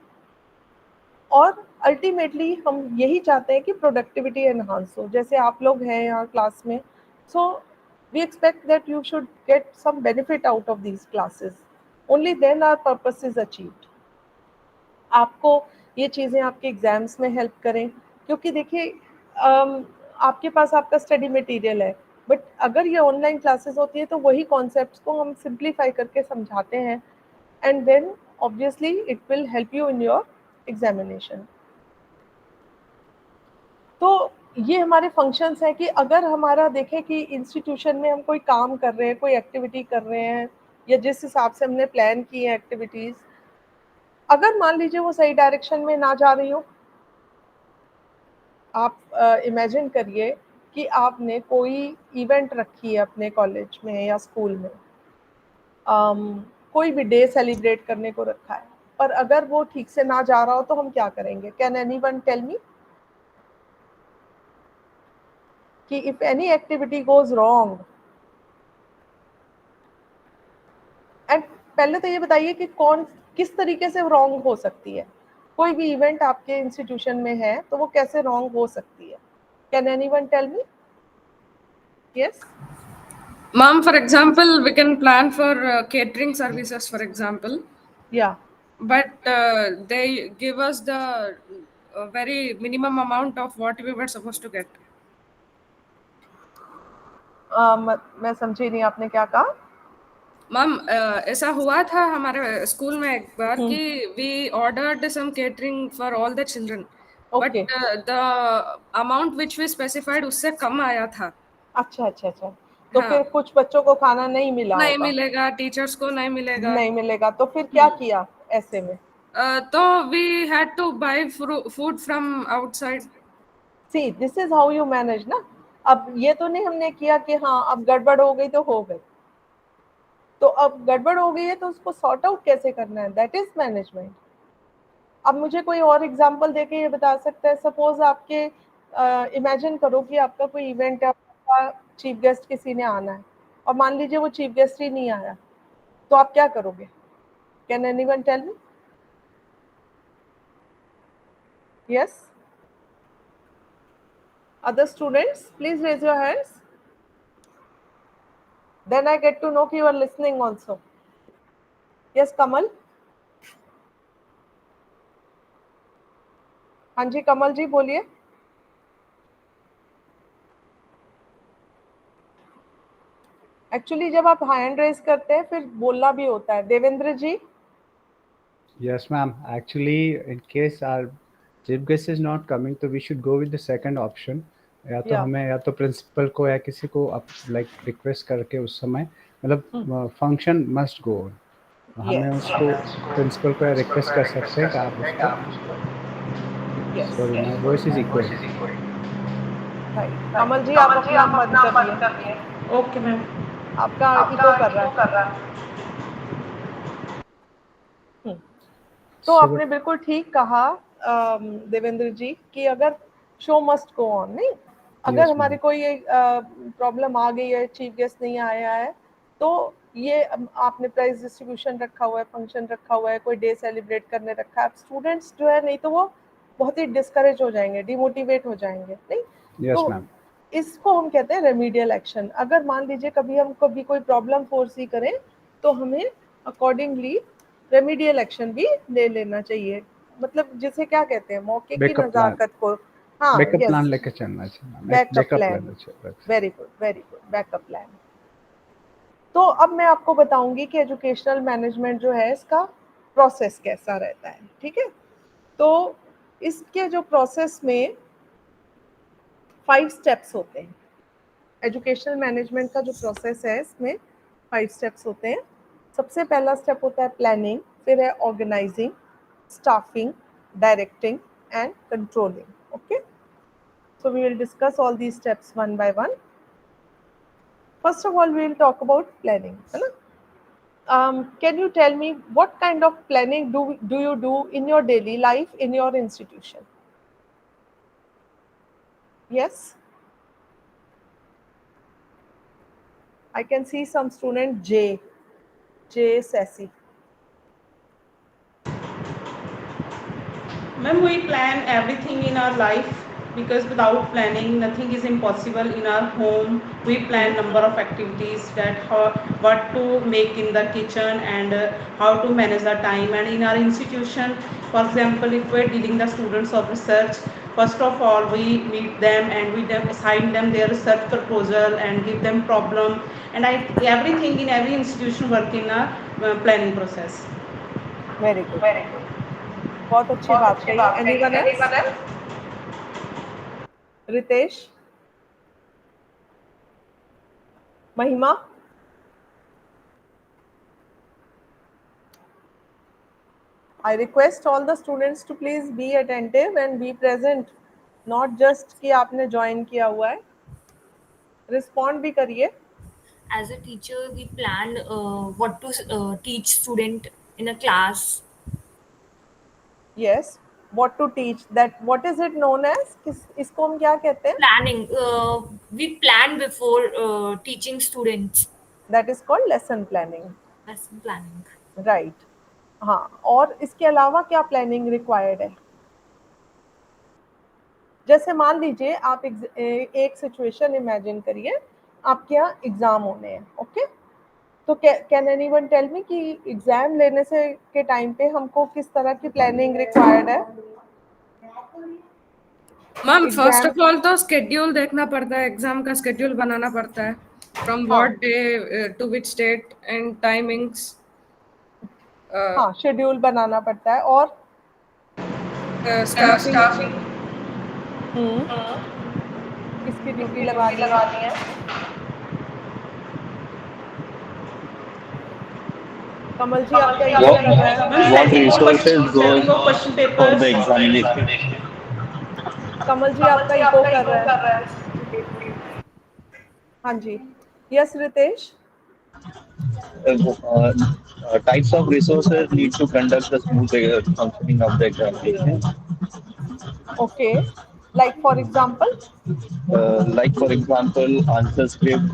और अल्टीमेटली हम यही चाहते हैं कि प्रोडक्टिविटी एनहांस हो। जैसे आप लोग हैं यहाँ क्लास में, so we expect that you should get some benefit out of these classes, only then our purpose is achieved. आपको ये चीज़ें आपके एग्जाम्स में हेल्प करें, क्योंकि देखिए आपके पास आपका स्टडी मटेरियल है, बट अगर ये ऑनलाइन क्लासेस होती है तो वही कॉन्सेप्ट्स को हम सिंप्लीफाई करके समझाते हैं, and then obviously it will help you in your examination. तो ये हमारे फंक्शंस हैं कि अगर हमारा देखें कि इंस्टीट्यूशन में हम कोई काम कर रहे हैं, कोई एक्टिविटी कर रहे हैं, या जिस हिसाब से हमने प्लान की है एक्टिविटीज़, अगर मान लीजिए वो सही डायरेक्शन में ना जा रही हो, आप इमेजिन करिए कि आपने कोई इवेंट रखी है अपने कॉलेज में या स्कूल में, कोई भी डे सेलिब्रेट करने को रखा है, पर अगर वो ठीक से ना जा रहा हो तो हम क्या करेंगे? कैन एनीवन टेल मी कि if any activity goes wrong, and पहले तो ये बताइए कि कौन किस तरीके से रॉन्ग हो सकती है? कोई भी इवेंट आपके इंस्टीट्यूशन में है तो वो कैसे रॉन्ग हो सकती है? Can anyone tell me? Yes Ma'am, for example, we can plan for catering services, for example, या but they give us the very minimum amount of what we were supposed to get. मैं समझी नहीं आपने क्या कहा। Ma'am ऐसा हुआ था हमारे स्कूल में एक बार कि we ordered some catering for all the children, but Okay. The amount which we specified उससे कम आया था। अच्छा अच्छा अच्छा, तो हाँ। फिर कुछ बच्चों को खाना नहीं मिला नहीं होगा, मिलेगा, टीचर्स को नहीं मिलेगा। नहीं मिलेगा, तो फिर क्या किया ऐसे में? तो we had to buy food from outside. See this is how you manage ना। अब ये तो नहीं हमने किया कि हाँ अब गड़बड़ हो गई तो हो गई, तो अब गड़बड़ हो गई है तो उसको सॉर्ट आउट कैसे करना है, दैट इज मैनेजमेंट। अब मुझे कोई और एग्जांपल देके ये बता सकता है, सपोज आपके इमेजिन करो कि आपका कोई इवेंट है, आपका चीफ गेस्ट किसी ने आना है, और मान लीजिए वो चीफ गेस्ट ही नहीं आया, तो आप क्या करोगे? Can anyone tell me? Yes, other students please raise your hands, then I get to know कि you are listening also. Yes Kamal? हाँ जी कमल जी बोलिए। एक्चुअली जब आप हैंड रेज करते हैं फिर बोलना भी होता है। देवेंद्र जी? Yes, ma'am. Actually, in case our chief guest is not coming, तो we should go with the second option. या तो Yeah. हमें या तो प्रिंसिपल को या किसी को लाइक रिक्वेस्ट करके उस समय मतलब फंक्शन मस्ट गो, हमें उसको प्रिंसिपल को रिक्वेस्ट कर सकते हैं कि आप उसको sorry my voice is equal. Kamal ji आप अपना बंद करिए। Okay, ma'am. आपका इको कर रहा है। तो आपने बिल्कुल ठीक कहा देवेंद्र जी कि अगर शो मस्ट गो ऑन, नहीं अगर Yes, हमारी ma'am. कोई प्रॉब्लम आ गई है, चीफ गेस्ट नहीं आया है, तो ये आपने प्राइज डिस्ट्रीब्यूशन रखा हुआ है, फंक्शन रखा हुआ है, कोई डे सेलिब्रेट करने रखा है, अब स्टूडेंट्स जो है नहीं तो वो बहुत ही डिस्करेज हो जाएंगे, डिमोटिवेट हो जाएंगे, नहीं? Yes, तो ma'am. इसको हम कहते हैं रेमीडियल एक्शन। अगर मान लीजिए कभी कोई प्रॉब्लम फोर्सी करें तो हमें अकॉर्डिंगली रेमीडियल एक्शन भी ले लेना चाहिए, मतलब जिसे क्या कहते हैं, मौके की Backup plan. नज़ाकत को हाँ, बैकअप yes. प्लान लेके चलना चाहिए, Backup बैकअप plan. लेना चाहिए। Very good backup plan. तो अब मैं आपको बताऊंगी कि एजुकेशनल मैनेजमेंट जो है इसका प्रोसेस कैसा रहता है, ठीक है। तो इसके जो प्रोसेस में 5 स्टेप्स होते हैं। एजुकेशनल मैनेजमेंट का जो प्रोसेस है इसमें 5 स्टेप्स होते हैं। सबसे पहला स्टेप होता है प्लानिंग, फिर है organizing, staffing, directing and controlling. Okay, so we will discuss all these steps one by one. First of all, we will talk about planning, है ना? Can you tell me what kind of planning do you do in your daily life in your institution? Yes, I can see some student J Sassy. Ma'am, we plan everything in our life because without planning nothing is impossible in our home. We plan number of activities that what to make in the kitchen and how to manage the time. And in our institution, for example, if we're dealing the students of research, first of all we meet them and we assign them their research proposal and give them problem, and everything in every institution work in a planning process. Very good. बहुत अच्छी बात कही। Anyone else? Ritesh, महिमा, I request all the students to please be attentive and be present, not just कि आपने join किया हुआ है, respond भी करिए। As a teacher, we plan what to teach student in a class. Yes, what to teach, that what is it known as, इसको हम क्या कहते हैं? Planning. We plan before teaching students. That is called lesson planning. Lesson planning. Right. हाँ, और इसके अलावा क्या planning required है? जैसे मान लीजिए आप एक सिचुएशन इमेजिन करिए, आपके यहाँ एग्जाम होने हैं, ओके? तो कैन एनीवन टेल मी कि एग्जाम लेने से के टाइम पे हमको किस तरह की प्लानिंग रिक्वायर्ड है? मैम फर्स्ट ऑफ ऑल तो स्केड्यूल देखना पड़ता है, एग्जाम का स्केड्यूल बनाना पड़ता है, from what day to which date and timings. हाँ, शेड्यूल बनाना पड़ता है और स्टाफिंग किसकी ड्यूटी लगानी है? कमल जी आपका ये कर रहा है। What resources goes for the examination? कमल जी आपका इको कर रहा है। हाँ जी, yes Ritesh. Types of resources need to conduct the smooth functioning of the examination. Okay, like for example? Like for example, answer script,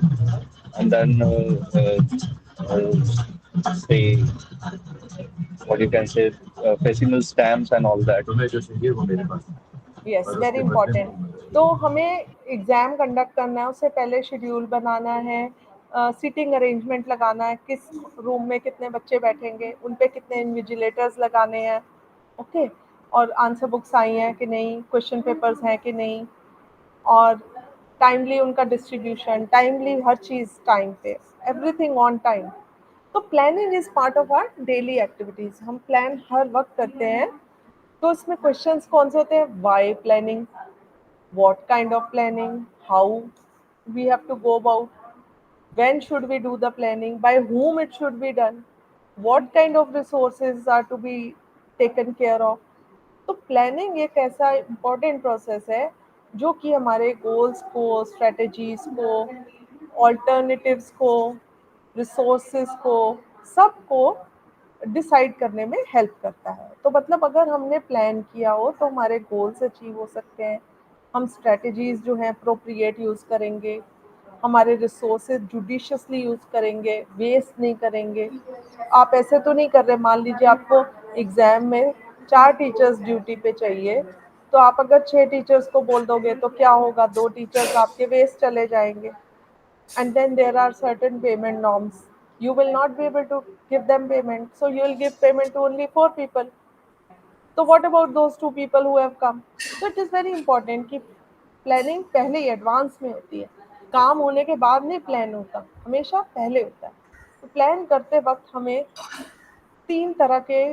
and then say what you can say, decimal stamps and all that. Yes, very important. तो हमें exam conduct करना है, उससे पहले schedule बनाना है, seating arrangement लगाना है, किस रूम में कितने बच्चे बैठेंगे, उन पे कितने इन्विजिलेटर्स लगाने हैं, ओके? और आंसर बुक्स आई हैं कि नहीं, क्वेश्चन पेपर्स हैं कि नहीं, और टाइमली उनका डिस्ट्रीब्यूशन, टाइमली हर चीज़ टाइम पे, एवरीथिंग ऑन टाइम। तो planning is part of our daily activities. हम प्लान हर वक्त करते हैं। तो इसमें क्वेश्चंस कौन से होते हैं? Why planning, what kind of planning, how we have to go about, when should we do the planning, by whom it should be done, what kind of resources are to be taken care of। तो planning एक ऐसा important process है जो कि हमारे goals को, strategies को, alternatives को, रिसोर्सेज को, सबको डिसाइड करने में हेल्प करता है। तो मतलब अगर हमने प्लान किया हो तो हमारे गोल्स अचीव हो सकते हैं, हम स्ट्रेटजीज जो हैं अप्रोप्रिएट यूज़ करेंगे, हमारे रिसोर्सेज जुडिशियसली यूज़ करेंगे, वेस्ट नहीं करेंगे। आप ऐसे तो नहीं कर रहे, मान लीजिए आपको एग्ज़ाम में 4 टीचर्स ड्यूटी पे चाहिए, तो आप अगर 6 टीचर्स को बोल दोगे तो क्या होगा? 2 टीचर्स आपके वेस्ट चले जाएंगे। And then there are certain payment norms. You will not be able to give them payment, so you will give payment to only 4 people. तो what about those 2 people who have come? So it is very important कि planning पहले ही advance में होती है, काम होने के बाद नहीं प्लान होता, हमेशा पहले होता है। तो प्लान करते वक्त हमें 3 तरह के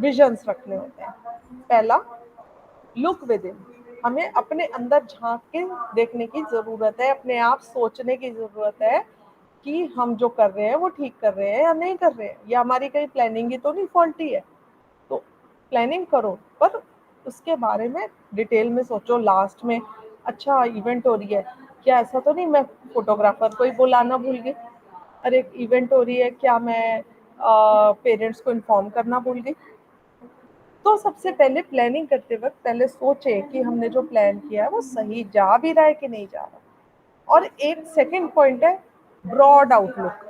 विजन्स रखने होते हैं। पहला, लुक विद इन, हमें अपने अंदर झांक के देखने की ज़रूरत है, अपने आप सोचने की ज़रूरत है कि हम जो कर रहे हैं वो ठीक कर रहे हैं या नहीं कर रहे हैं, या हमारी कहीं प्लानिंग ही तो नहीं फॉल्टी है। तो प्लानिंग करो, पर उसके बारे में डिटेल में सोचो। लास्ट में अच्छा इवेंट हो रही है, क्या ऐसा तो नहीं मैं फोटोग्राफर को ही बुलाना भूल गई, अरे इवेंट हो रही है, क्या मैं पेरेंट्स को इन्फॉर्म करना भूल गई। तो सबसे पहले प्लानिंग करते वक्त पहले सोचे कि हमने जो प्लान किया है वो सही जा भी रहा है कि नहीं जा रहा। और एक सेकंड पॉइंट है ब्रॉड आउटलुक।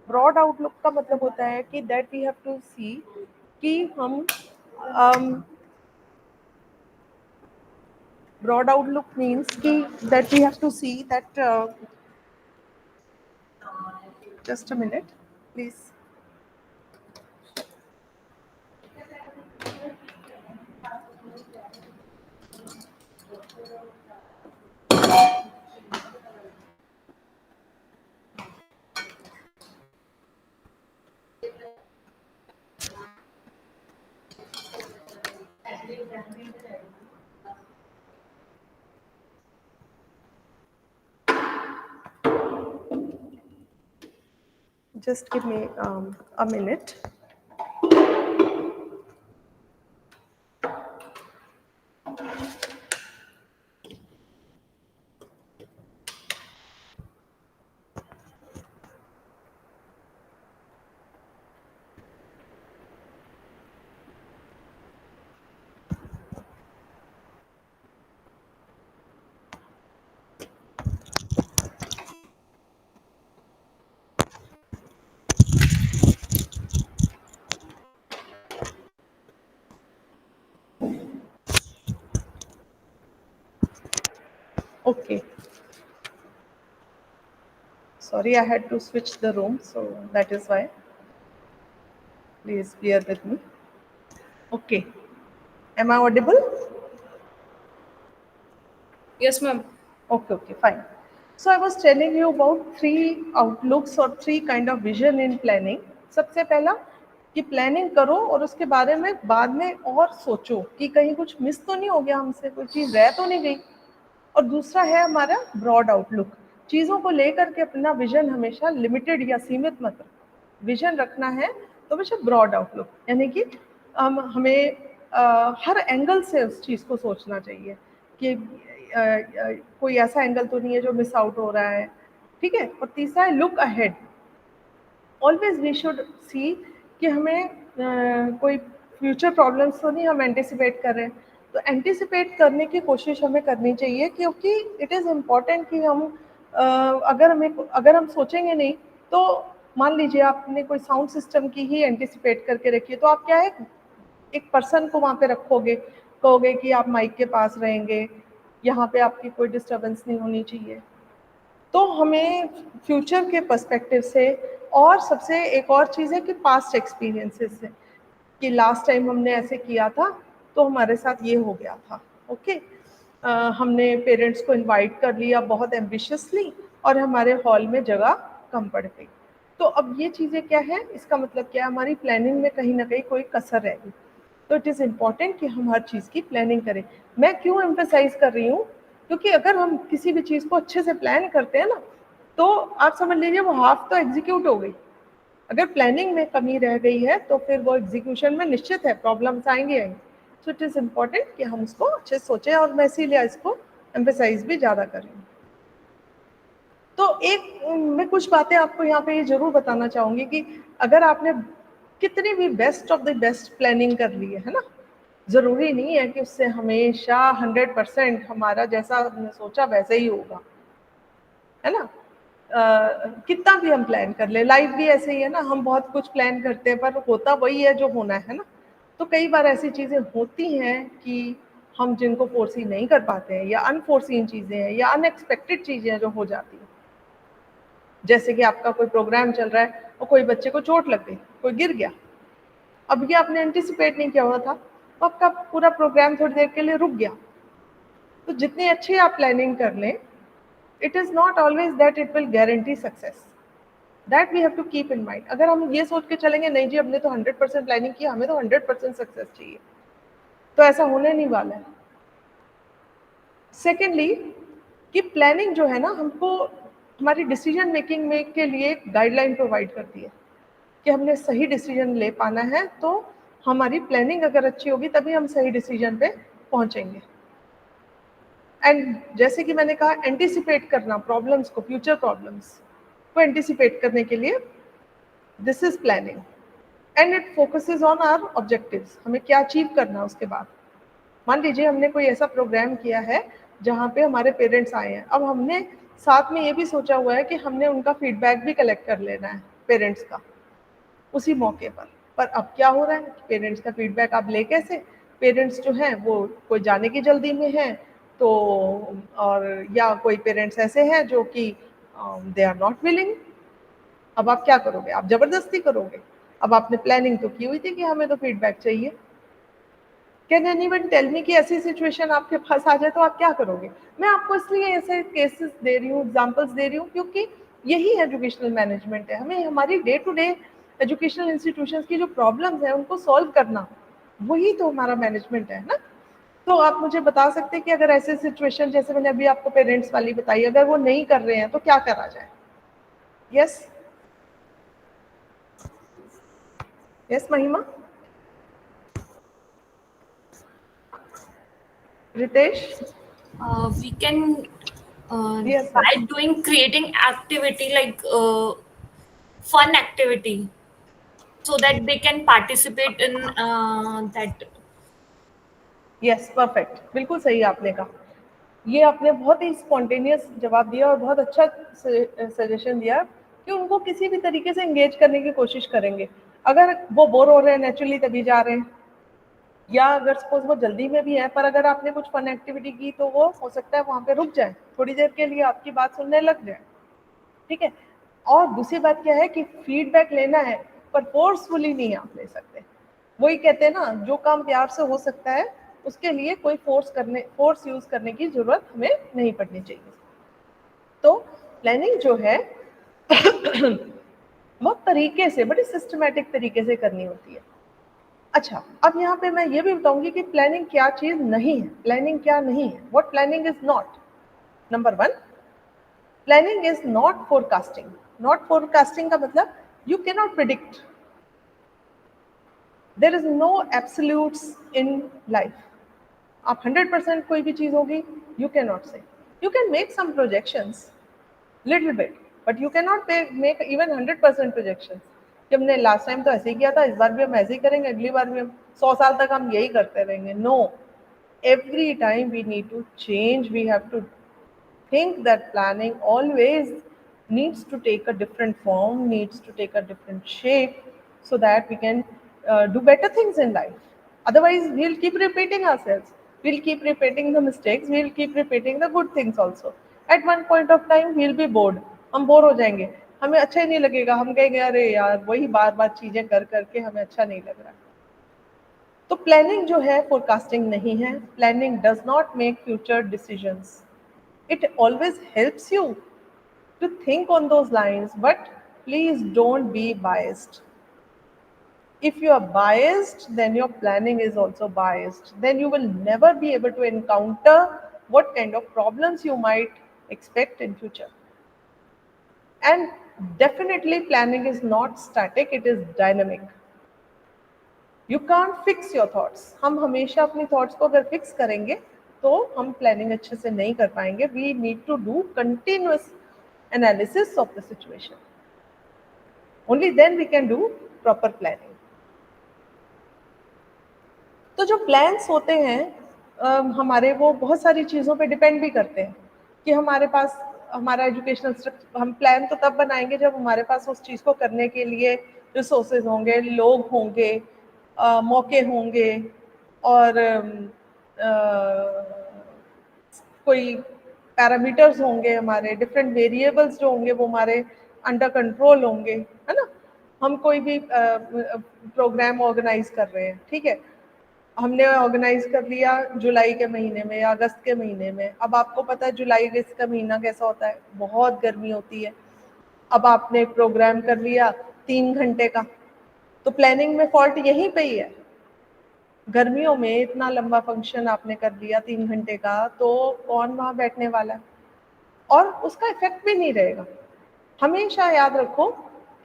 ब्रॉड आउटलुक का मतलब होता है कि दैट वी हैव टू सी कि हम broad outlook means that we have to see that just a minute please. Just give me a minute. Okay. Sorry, I had to switch the room, so that is why. Please bear with me. Okay. Am I audible? Yes, ma'am. Okay, fine. So I was telling you about 3 outlooks or 3 kind of vision in planning. सबसे पहला कि planning करो और उसके बारे में बाद में और सोचो कि कहीं कुछ मिस तो नहीं हो गया हमसे, कोई चीज़ रह तो नहीं गई। और दूसरा है हमारा ब्रॉड आउटलुक, चीज़ों को लेकर के अपना विजन हमेशा लिमिटेड या सीमित मत रखो। विजन रखना है तो हमेशा ब्रॉड आउटलुक, यानी कि हमें हर एंगल से उस चीज़ को सोचना चाहिए कि कोई ऐसा एंगल तो नहीं है जो मिस आउट हो रहा है, ठीक है। और तीसरा है look ahead, always we should see कि हमें कोई फ्यूचर प्रॉब्लम्स तो नहीं हम एंटिसिपेट कर रहे हैं। तो एंटिसिपेट करने की कोशिश हमें करनी चाहिए, क्योंकि इट इज़ इम्पॉर्टेंट कि हम अगर हम सोचेंगे नहीं तो मान लीजिए आपने कोई साउंड सिस्टम की ही एंटिसिपेट करके रखी है, तो आप क्या है एक पर्सन को वहाँ पे रखोगे, कहोगे कि आप माइक के पास रहेंगे, यहाँ पे आपकी कोई डिस्टर्बेंस नहीं होनी चाहिए। तो हमें फ्यूचर के पर्सपेक्टिव से, और सबसे एक और चीज़ है कि पास्ट एक्सपीरियंसेस से, कि लास्ट टाइम हमने ऐसे किया था तो हमारे साथ ये हो गया था। ओके, हमने पेरेंट्स को इनवाइट कर लिया बहुत एम्बिशियसली और हमारे हॉल में जगह कम पड़ गई। तो अब ये चीज़ें क्या है, इसका मतलब क्या है, हमारी प्लानिंग में कहीं ना कहीं कोई कसर रह गई। तो इट इज़ इम्पॉर्टेंट कि हम हर चीज़ की प्लानिंग करें। मैं क्यों एम्फेसाइज कर रही हूँ, क्योंकि अगर हम किसी भी चीज़ को अच्छे से प्लान करते हैं ना, तो आप समझ लीजिए वो हाफ तो एग्जीक्यूट हो गई। अगर प्लानिंग में कमी रह गई है तो फिर वो एग्जीक्यूशन में निश्चित है प्रॉब्लम्स आएंगे। सो इट इज़ इम्पॉर्टेंट कि हम उसको अच्छे से सोचें, और मैं इसीलिए इसको एम्फेसाइज भी ज़्यादा कर रही हूँ। तो मैं कुछ बातें आपको यहाँ पे ये ज़रूर बताना चाहूँगी कि अगर आपने कितनी भी best of the best planning कर ली है ना, ज़रूरी नहीं है कि उससे हमेशा 100% हमारा जैसा हमने सोचा वैसे ही होगा, है ना। कितना भी हम प्लान कर ले, लाइफ भी ऐसे ही है ना, हम बहुत कुछ प्लान करते हैं पर होता वही है जो होना है ना। तो कई बार ऐसी चीज़ें होती हैं कि हम जिनको फोर्सी नहीं कर पाते हैं, या अनफोर्सीन चीज़ें हैं, या अनएक्सपेक्टेड चीज़ें जो हो जाती हैं। जैसे कि आपका कोई प्रोग्राम चल रहा है और कोई बच्चे को चोट लग गई, कोई गिर गया, अब ये आपने एंटिसिपेट नहीं किया हुआ था, तो आपका पूरा प्रोग्राम थोड़ी देर के लिए रुक गया। तो जितनी अच्छी आप प्लानिंग कर लें, it is not always that it will guarantee success, that we have to keep in mind. अगर हम ये सोच के चलेंगे नहीं जी हमने तो 100% प्लानिंग किया, हमें तो 100% सक्सेस चाहिए, तो ऐसा होने नहीं वाला है। सेकेंडली कि प्लानिंग जो है ना हमको हमारी डिसीजन मेकिंग में के लिए एक गाइडलाइन प्रोवाइड करती है कि हमने सही डिसीजन ले पाना है, तो हमारी प्लानिंग अगर अच्छी होगी तभी हम सही डिसीजन पे पहुंचेंगे। एंड जैसे कि मैंने कहा, एंटिसिपेट करना प्रॉब्लम्स को, फ्यूचर प्रॉब्लम्स को एंटिसिपेट करने के लिए this is planning, and it focuses on our objectives, हमें क्या अचीव करना है उसके बाद। मान लीजिए हमने कोई ऐसा प्रोग्राम किया है जहाँ पे हमारे पेरेंट्स आए हैं, अब हमने साथ में ये भी सोचा हुआ है कि हमने उनका फीडबैक भी कलेक्ट कर लेना है पेरेंट्स का उसी मौके पर अब क्या हो रहा है, पेरेंट्स का फीडबैक आप ले कैसे, पेरेंट्स जो हैं वो कोई जाने की जल्दी में हैं, तो और या कोई पेरेंट्स ऐसे हैं जो कि दे आर नॉट विलिंग। अब आप क्या करोगे, आप जबरदस्ती करोगे। अब आपने प्लानिंग तो की हुई थी कि हमें तो फीडबैक चाहिए। कैन एनीवन टेल मी कि ऐसी सिचुएशन आपके पास आ जाए तो आप क्या करोगे? मैं आपको इसलिए ऐसे केसेस दे रही हूँ, एग्जांपल्स दे रही हूँ, क्योंकि यही एजुकेशनल मैनेजमेंट है। हमें हमारी day to day educational institutions की जो प्रॉब्लम्स हैं उनको सॉल्व करना, वही तो हमारा मैनेजमेंट है ना। तो आप मुझे बता सकते हैं कि अगर ऐसे सिचुएशन जैसे मैंने अभी आपको पेरेंट्स वाली बताई, अगर वो नहीं कर रहे हैं तो क्या करा जाए? यस यस महिमा, Ritesh, We can Yes, sir. by doing creating activity like fun activity, so that they can participate in that. Yes perfect, बिल्कुल सही आपने कहा। ये आपने बहुत ही स्पॉन्टेनियस जवाब दिया और बहुत अच्छा सजेशन दिया कि उनको किसी भी तरीके से एंगेज करने की कोशिश करेंगे। अगर वो बोर हो रहे हैं नेचुरली तभी जा रहे हैं, या अगर सपोज वो जल्दी में भी है, पर अगर आपने कुछ फन एक्टिविटी की तो वो हो सकता है वहाँ पे रुक जाए, थोड़ी देर के लिए आपकी बात सुनने लग जाए। ठीक है। और दूसरी बात क्या है कि फीडबैक लेना है पर फोर्सफुली नहीं आप ले सकते। वही कहते हैं ना, जो काम प्यार से हो सकता है उसके लिए कोई फोर्स यूज करने की जरूरत हमें नहीं पड़नी चाहिए। तो प्लानिंग जो है बहुत तरीके से, बड़ी सिस्टमेटिक तरीके से करनी होती है। अच्छा, अब यहाँ पे मैं ये भी बताऊंगी कि प्लानिंग क्या चीज नहीं है, प्लानिंग क्या नहीं है, what planning is not. Number 1, planning is not forecasting. Not forecasting का मतलब you can not predict, there is no absolutes in life. आप 100% कोई भी चीज होगी, you can not say. You can make some projections little bit, but you can not make even 100% projections कि हमने last time तो ऐसे ही किया था, इस बार भी हम ऐसे ही करेंगे, अगली बार भी हम 100 साल तक हम यही करते रहेंगे। No, every time we need to change, we have to think that planning always needs to take a different form, needs to take a different shape, so that we can do better things in life. Otherwise we'll keep repeating ourselves, we'll keep repeating the mistakes, we'll keep repeating the good things also. At one point of time we'll be bored, हम bore हो जाएंगे, हमें अच्छा ही नहीं लगेगा, हम कहेंगे अरे यार वही बार बार चीजें कर करके हमें अच्छा नहीं लग रहा। तो प्लानिंग जो है फोरकास्टिंग नहीं है। Planning does not make future decisions, it always helps you to think on those lines, but please don't be biased. If you are biased, then your planning is also biased. Then you will never be able to encounter what kind of problems you might expect in future. And definitely planning is not static, it is dynamic. You can't fix your thoughts. हम हमेशा अपनी thoughts को अगर fix करेंगे तो हम planning अच्छे से नहीं कर पाएंगे। We need to do continuous analysis of the situation. Only then we can do proper planning. तो जो प्लान्स होते हैं हमारे, वो बहुत सारी चीज़ों पे डिपेंड भी करते हैं कि हमारे पास हमारा एजुकेशनल स्ट्रक्चर। हम प्लान तो तब बनाएंगे जब हमारे पास उस चीज़ को करने के लिए रिसोर्सेज होंगे, लोग होंगे, मौके होंगे, और कोई पैरामीटर्स होंगे, हमारे डिफरेंट वेरिएबल्स जो होंगे वो हमारे अंडर कंट्रोल होंगे, है ना। हम कोई भी प्रोग्राम ऑर्गेनाइज कर रहे हैं, ठीक है, हमने ऑर्गेनाइज कर लिया जुलाई के महीने में या अगस्त के महीने में। अब आपको पता है जुलाई अगस्त का महीना कैसा होता है, बहुत गर्मी होती है। अब आपने एक प्रोग्राम कर लिया 3 घंटे का, तो प्लानिंग में फॉल्ट यहीं पे ही है। गर्मियों में इतना लंबा फंक्शन आपने कर लिया 3 घंटे का, तो कौन वहाँ बैठने वाला है, और उसका इफेक्ट भी नहीं रहेगा। हमेशा याद रखो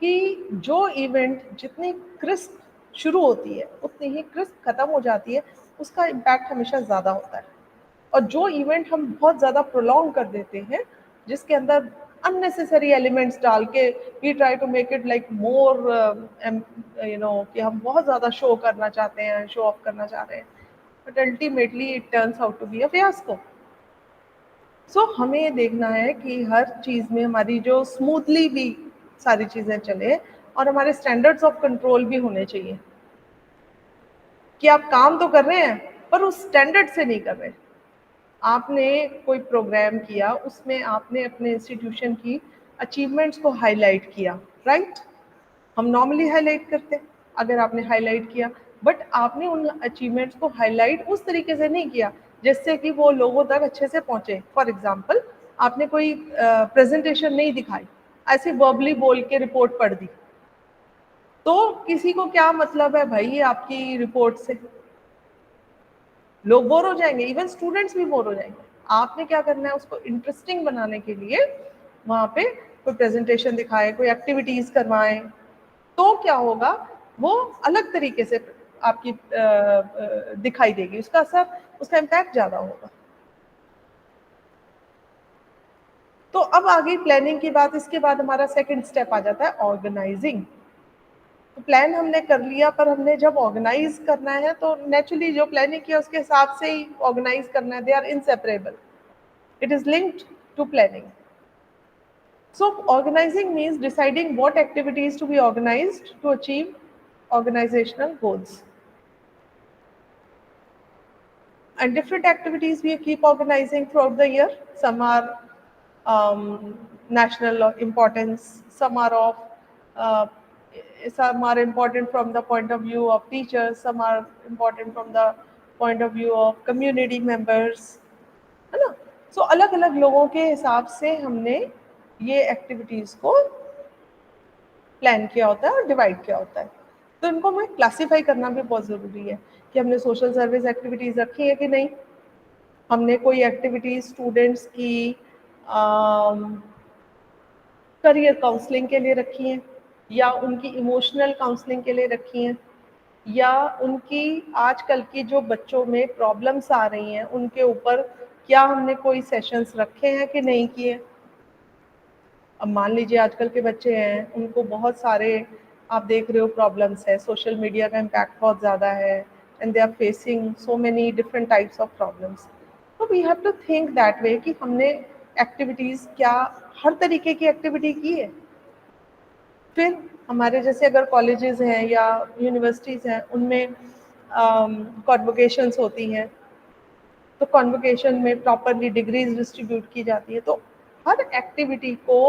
कि जो इवेंट जितनी क्रिस्प शुरू होती है उतनी ही क्रिस्प खत्म हो जाती है, उसका इम्पैक्ट हमेशा ज़्यादा होता है। और जो इवेंट हम बहुत ज़्यादा प्रोलॉन्ग कर देते हैं, जिसके अंदर अननेसेसरी एलिमेंट्स डाल के we try to make it like more कि हम बहुत ज़्यादा शो करना चाहते हैं, शो ऑफ करना चाह रहे हैं, but ultimately it turns out to be a fiasco. So हमें ये देखना है कि हर चीज़ में हमारी जो स्मूथली भी सारी चीज़ें चले, और हमारे स्टैंडर्ड्स ऑफ कंट्रोल भी होने चाहिए कि आप काम तो कर रहे हैं पर उस स्टैंडर्ड से नहीं कर रहे। आपने कोई प्रोग्राम किया, उसमें आपने अपने इंस्टीट्यूशन की अचीवमेंट्स को हाईलाइट किया, राइट? हम नॉर्मली हाईलाइट करते हैं, अगर आपने हाईलाइट किया, बट आपने उन अचीवमेंट्स को हाईलाइट उस तरीके से नहीं किया जिससे कि वो लोगों तक अच्छे से पहुंचे। फॉर एग्जांपल, आपने कोई प्रेजेंटेशन नहीं दिखाई, ऐसे वर्बली बोल के रिपोर्ट पढ़ दी, तो किसी को क्या मतलब है भाई आपकी रिपोर्ट से? लोग बोर हो जाएंगे, इवन स्टूडेंट्स भी बोर हो जाएंगे। आपने क्या करना है, उसको इंटरेस्टिंग बनाने के लिए वहाँ पे कोई प्रेजेंटेशन दिखाए, कोई एक्टिविटीज करवाएं, तो क्या होगा, वो अलग तरीके से आपकी दिखाई देगी, उसका असर, उसका इम्पैक्ट ज़्यादा होगा। तो अब आ गई प्लानिंग की बात। इसके बाद हमारा सेकंड स्टेप आ जाता है ऑर्गेनाइजिंग। तो प्लान हमने कर लिया, पर हमने जब ऑर्गेनाइज करना है तो नेचुरली जो प्लानिंग किया उसके हिसाब से ही ऑर्गेनाइज करना है। They are inseparable, it is linked to planning. So organizing means deciding what activities to be organized to achieve organizational goals. And different activities we keep organizing throughout the year. Some are national importance, some are important from the point of view of teachers, some are important from the point of view of community members, है ना? So अलग अलग लोगों के हिसाब से हमने ये एक्टिविटीज़ को प्लान किया होता है और डिवाइड किया होता है। तो इनको हमें क्लासीफाई करना भी बहुत ज़रूरी है कि हमने सोशल सर्विस एक्टिविटीज़ रखी है कि नहीं, हमने कोई एक्टिविटीज़ स्टूडेंट्स की करियर काउंसलिंग के लिए रखी हैं, या उनकी इमोशनल काउंसलिंग के लिए रखी हैं, या उनकी आजकल की जो बच्चों में प्रॉब्लम्स आ रही हैं उनके ऊपर क्या हमने कोई सेशंस रखे हैं कि नहीं किए। अब मान लीजिए आजकल के बच्चे हैं, उनको बहुत सारे आप देख रहे हो प्रॉब्लम्स है, सोशल मीडिया का इम्पैक्ट बहुत ज़्यादा है, and they are facing so many different types of problems. तो we have to think that way कि हमने एक्टिविटीज़ क्या हर तरीके की एक्टिविटी की है। फिर हमारे जैसे अगर कॉलेजेस हैं या यूनिवर्सिटीज़ हैं, उनमें कॉन्वोकेशंस होती हैं, तो कॉन्वोकेशन में प्रॉपरली डिग्रीज डिस्ट्रीब्यूट की जाती है। तो हर एक्टिविटी को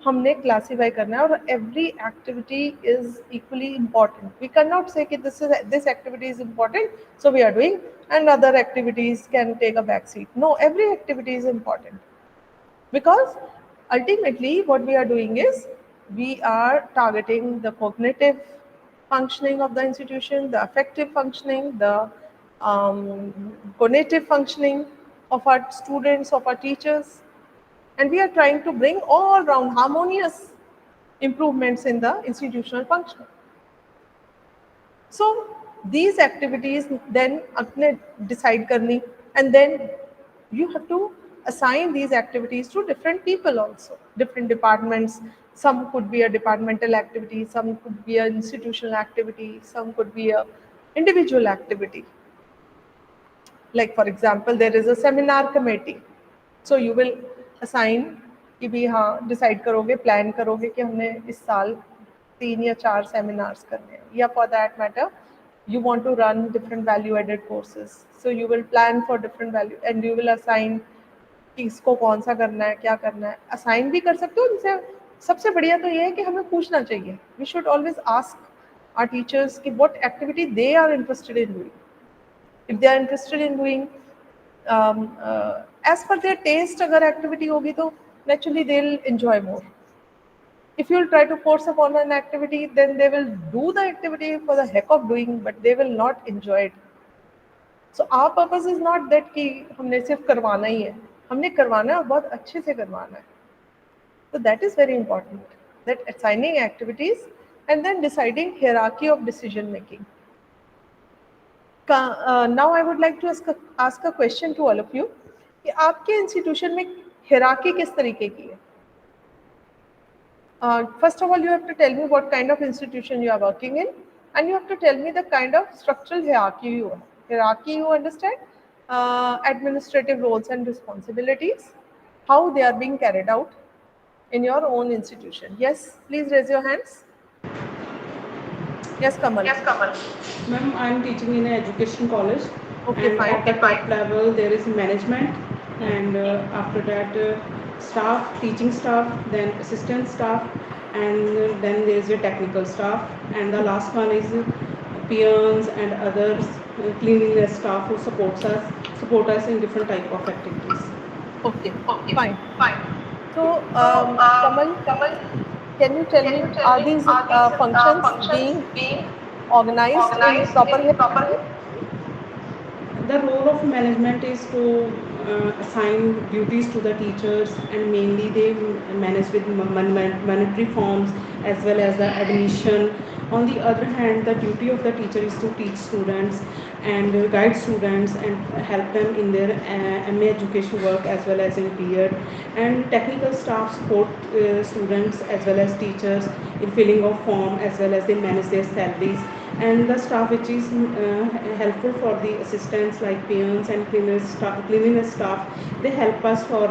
हमने क्लासीफाई करना है, और every activity is equally important. We can not say कि this activity is important so we are doing and other activities can take a back seat. No, every activity is important, because ultimately what we are doing is we are targeting the cognitive functioning of the institution, the affective functioning, the cognitive functioning of our students, of our teachers, and we are trying to bring all round harmonious improvements in the institutional function. So these activities then apne decide karni, and then you have to assign these activities to different people also, different departments. Some could be a departmental activity, some could be an institutional activity, some could be a individual activity. Like for example, there is a seminar committee, so you will assign कि भी हाँ decide करोगे, plan करोगे कि हमने इस साल 3 या 4 सेमिनार्स करने हैं, या for that matter you want to run different value added courses, so you will plan for different value and you will assign कि इसको कौन सा करना है, क्या करना है। असाइन भी कर सकते हो, उनसे सबसे बढ़िया तो ये है कि हमें पूछना चाहिए, we should always ask our teachers कि what activity they are interested in doing. If they are interested in doing as per their taste अगर एक्टिविटी होगी तो naturally they will enjoy more. If you will try to force upon an activity, then they will do the activity for the heck of doing, but they will not enjoy it. So our purpose is not that कि हमने सिर्फ करवाना ही है, हमने करवाना है और बहुत अच्छे से करवाना है. So that is very important, that assigning activities and then deciding hierarchy of decision making. Now I would like to ask a question to all of you कि आपके institution में hierarchy किस तरीके की है? First of all, you have to tell me what kind of institution you are working in, and you have to tell me the kind of structural hierarchy you have. Hierarchy, you understand, administrative roles and responsibilities, how they are being carried out in your own institution. Yes, please raise your hands. Yes, Kamal. Yes, Kamal. Ma'am, I am teaching in an education college. Okay, and fine. At the top level, there is management, and after that, staff, teaching staff, then assistant staff, and then there is a technical staff, and the last one is peons and others, cleanliness staff who support us in different type of activities. Okay, fine. So, Kamal, can you tell me, are these functions being organized in proper way? The role of management is to assign duties to the teachers, and mainly they manage with monetary forms as well as the admission. On the other hand, the duty of the teacher is to teach students and guide students and help them in their MA education work as well as in B.Ed. And technical staff support students as well as teachers in filling of form, as well as they manage their salaries. And the staff which is helpful for the assistants like peons and cleanliness staff, they help us for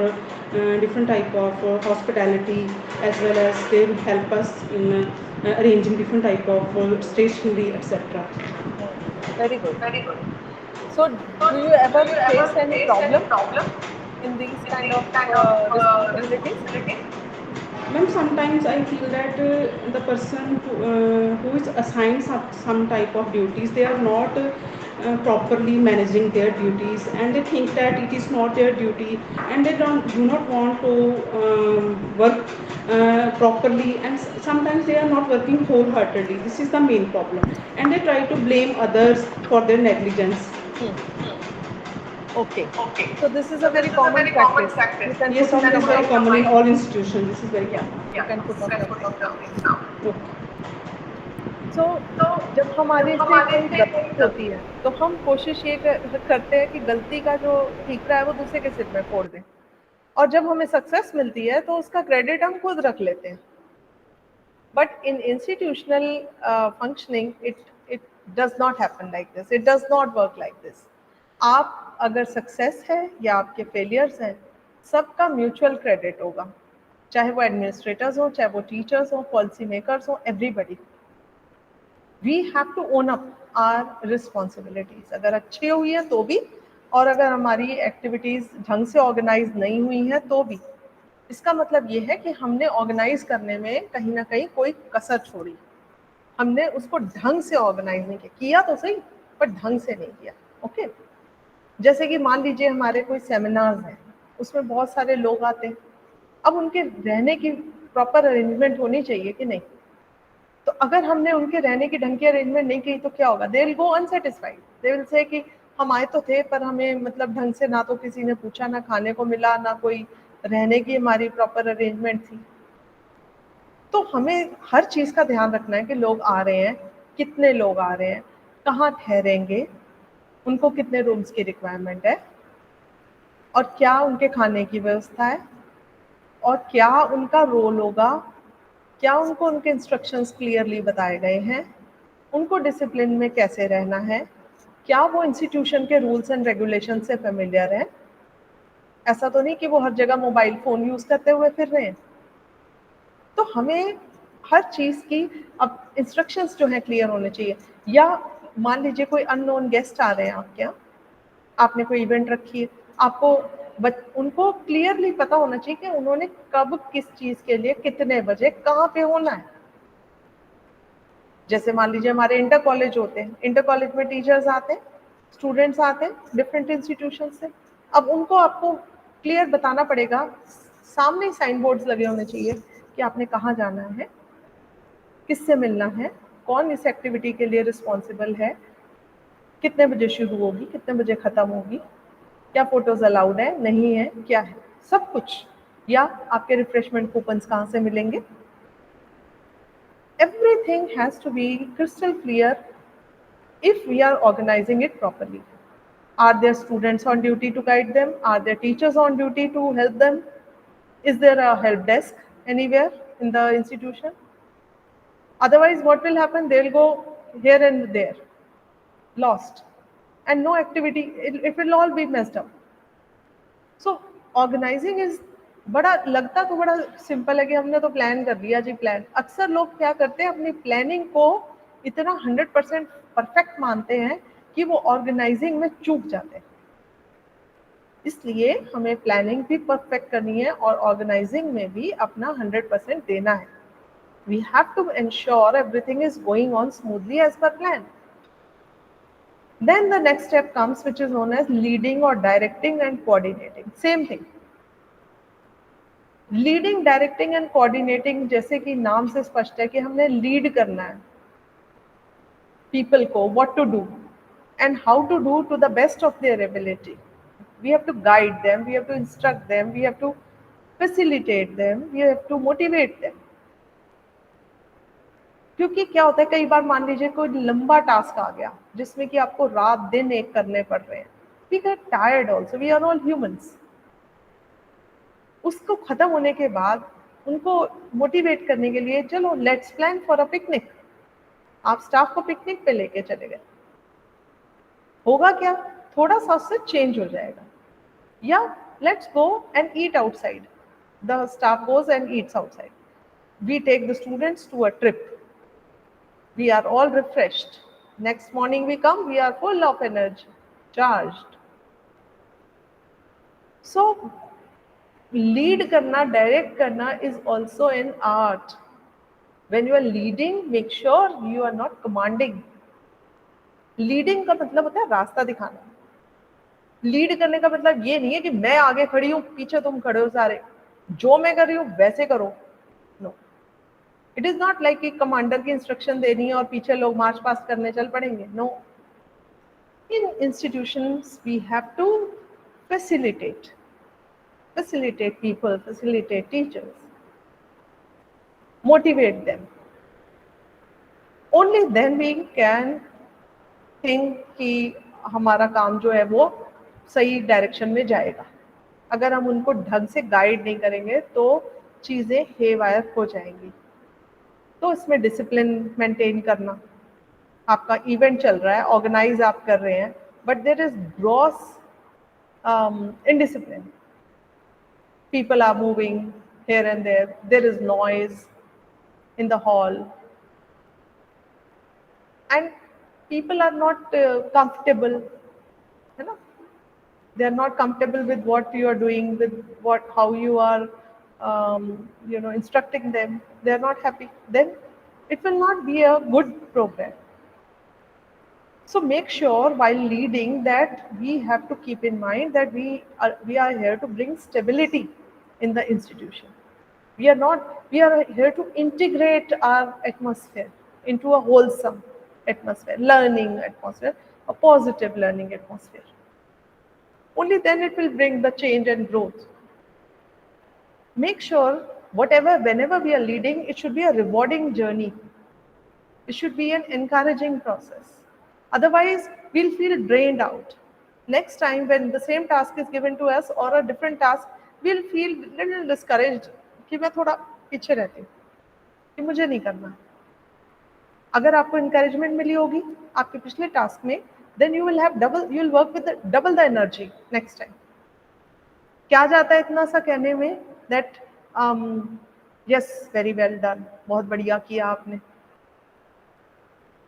different type of hospitality, as well as they help us in arranging different type of stationery, etc. Very good. So, do you ever face any problem in these kind of responsibilities? Ma'am, sometimes I feel that the person who is assigned some type of duties, they are not properly managing their duties, and they think that it is not their duty, and they do not want to work properly, and sometimes they are not working wholeheartedly. This is the main problem, and they try to blame others for their negligence. Okay. So this is a very common practice. You can Yes, put it on is very common in all institutions. This is very Yeah, common. you can put on the Okay. So जब हमारे से कोई गलती होती है तो हम कोशिश ये करते हैं कि गलती का जो ठीकरा है वो दूसरे के सिर में फोड़ दें, और जब हमें सक्सेस मिलती है तो उसका क्रेडिट हम खुद रख लेते हैं. But in institutional functioning, it does not happen like this. It does not work like this. आप अगर सक्सेस है या आपके फेलियर्स हैं, सबका म्यूचुअल क्रेडिट होगा, चाहे वो एडमिनिस्ट्रेटर्स हो, चाहे वो टीचर्स हो, पॉलिसी मेकर्स हो, everybody. We have to own up our responsibilities. अगर अच्छी हुई है तो भी, और अगर हमारी एक्टिविटीज ढंग से ऑर्गेनाइज नहीं हुई है तो भी. इसका मतलब ये है कि हमने ऑर्गेनाइज करने में कहीं ना कहीं कोई कसर छोड़ी, हमने उसको ढंग से ऑर्गेनाइज नहीं किया तो सही, पर ढंग से नहीं किया. ओके. जैसे कि मान लीजिए हमारे कोई सेमिनार्स हैं, उसमें बहुत सारे लोग आते हैं, अब उनके रहने की प्रॉपर अरेंजमेंट होनी चाहिए कि नहीं. तो अगर हमने उनके रहने की ढंग की अरेंजमेंट नहीं की तो क्या होगा? They will go unsatisfied. They will say कि हम आए तो थे पर हमें मतलब ढंग से ना तो किसी ने पूछा, ना खाने को मिला, ना कोई रहने की हमारी प्रॉपर अरेंजमेंट थी. तो हमें हर चीज़ का ध्यान रखना है कि लोग आ रहे हैं, कितने लोग आ रहे हैं, कहाँ ठहरेंगे, उनको कितने रूम्स की रिक्वायरमेंट है, और क्या उनके खाने की व्यवस्था है, और क्या उनका रोल होगा, क्या उनको उनके इंस्ट्रक्शंस क्लियरली बताए गए हैं, उनको डिसिप्लिन में कैसे रहना है, क्या वो इंस्टीट्यूशन के रूल्स एंड रेगुलेशन से फेमिलियर है. ऐसा तो नहीं कि वो हर जगह मोबाइल फ़ोन यूज़ करते हुए फिर रहे हैं. तो हमें हर चीज़ की अब इंस्ट्रक्शंस जो हैं क्लियर होने चाहिए. या मान लीजिए कोई अननोन गेस्ट आ रहे हैं आपके यहाँ, आपने कोई इवेंट रखी है, आपको बट उनको क्लियरली पता होना चाहिए कि उन्होंने कब किस चीज के लिए कितने बजे कहाँ पे होना है। जैसे मान लीजिए हमारे इंटर कॉलेज होते हैं, इंटर कॉलेज में टीचर्स आते हैं, स्टूडेंट्स आते हैं डिफरेंट इंस्टीट्यूशन से। अब उनको आपको क्लियर बताना पड़ेगा, सामने साइन बोर्ड्स लगे होने चाहिए कि आपने कहाँ जाना है, किससे मिलना है, कौन इस एक्टिविटी के लिए रिस्पॉन्सिबल है, कितने बजे शुरू होगी, कितने बजे खत्म होगी, क्या फोटोज अलाउड है नहीं है, क्या है, सब कुछ। या आपके रिफ्रेशमेंट कूपन्स कहाँ से मिलेंगे। Everything has to be crystal clear if we are organizing it properly. Are there students on duty to guide them? Are there teachers on duty to help them? Is there a help desk anywhere in the institution? Otherwise, what will happen? They'll go here and there, lost, and no activity. It will all be messed up. So organizing is बड़ा लगता तो बड़ा simple है कि हमने तो plan कर लिया जी प्लान। अक्सर लोग क्या करते हैं, अपनी प्लानिंग को इतना 100% परफेक्ट मानते हैं कि वो ऑर्गेनाइजिंग में चूक जाते हैं। इसलिए हमें प्लानिंग भी परफेक्ट करनी है और ऑर्गेनाइजिंग में भी अपना 100% देना है। We have to ensure everything is going on smoothly as per plan. Then the next step comes, which is known as leading or directing and coordinating. Same thing. Leading, directing and coordinating, जैसे कि नाम से स्पष्ट है कि हमने lead करना है people को, what to do and how to do to the best of their ability. We have to guide them, we have to instruct them, we have to facilitate them, we have to motivate them. क्योंकि क्या होता है, कई बार मान लीजिए कोई लंबा task आ गया जिसमें कि आपको रात दिन एक करने पड़ रहे हैं, we get tired also, we are all humans. उसको खत्म होने के बाद उनको मोटिवेट करने के लिए चलो let's plan for a picnic, आप स्टाफ को पिकनिक पे लेके चले गए, होगा क्या, थोड़ा सा उससे चेंज हो जाएगा। या let's go and eat outside, the staff goes and eats outside, we take the students to a trip, we are all refreshed, next morning we come, we are full of energy, charged. So lead करना, direct करना is also an art. When you are leading, make sure you are not commanding. Leading का मतलब होता है रास्ता दिखाना। Lead करने का मतलब ये नहीं है कि मैं आगे खड़ी हूँ पीछे तुम खड़े हो सारे, जो मैं कर रही हूँ वैसे करो। No, it is not like कि कमांडर की इंस्ट्रक्शन देनी है और पीछे लोग मार्च पास्ट करने चल पड़ेंगे। No, in institutions we have to facilitate people, facilitate teachers, motivate them. Only then we can think कि हमारा काम जो है वो सही डायरेक्शन में जाएगा। अगर हम उनको ढंग से गाइड नहीं करेंगे तो चीज़ें हेवायर हो जाएंगी। तो इसमें डिसिप्लिन मेंटेन करना, आपका इवेंट चल रहा है, ऑर्गेनाइज आप कर रहे हैं, but there is gross indiscipline. People are moving here and there. There is noise in the hall, and people are not comfortable. You know, they are not comfortable with what you are doing, with how you are, instructing them. They are not happy. Then it will not be a good program. So make sure while leading that we have to keep in mind that we are here to bring stability in the institution. We are here to integrate our atmosphere into a wholesome atmosphere, learning atmosphere, a positive learning atmosphere. Only then it will bring the change and growth. Make sure whenever we are leading, it should be a rewarding journey. It should be an encouraging process. Otherwise, we'll feel drained out. Next time when the same task is given to us or a different task, we'll feel little discouraged कि मैं थोड़ा पीछे रहती हूँ, कि मुझे नहीं करना। अगर आपको encouragement मिली होगी आपके पिछले टास्क में, then you will work with double the energy next time. क्या जाता है इतना सा कहने में that yes, very well done, बहुत बढ़िया किया आपने।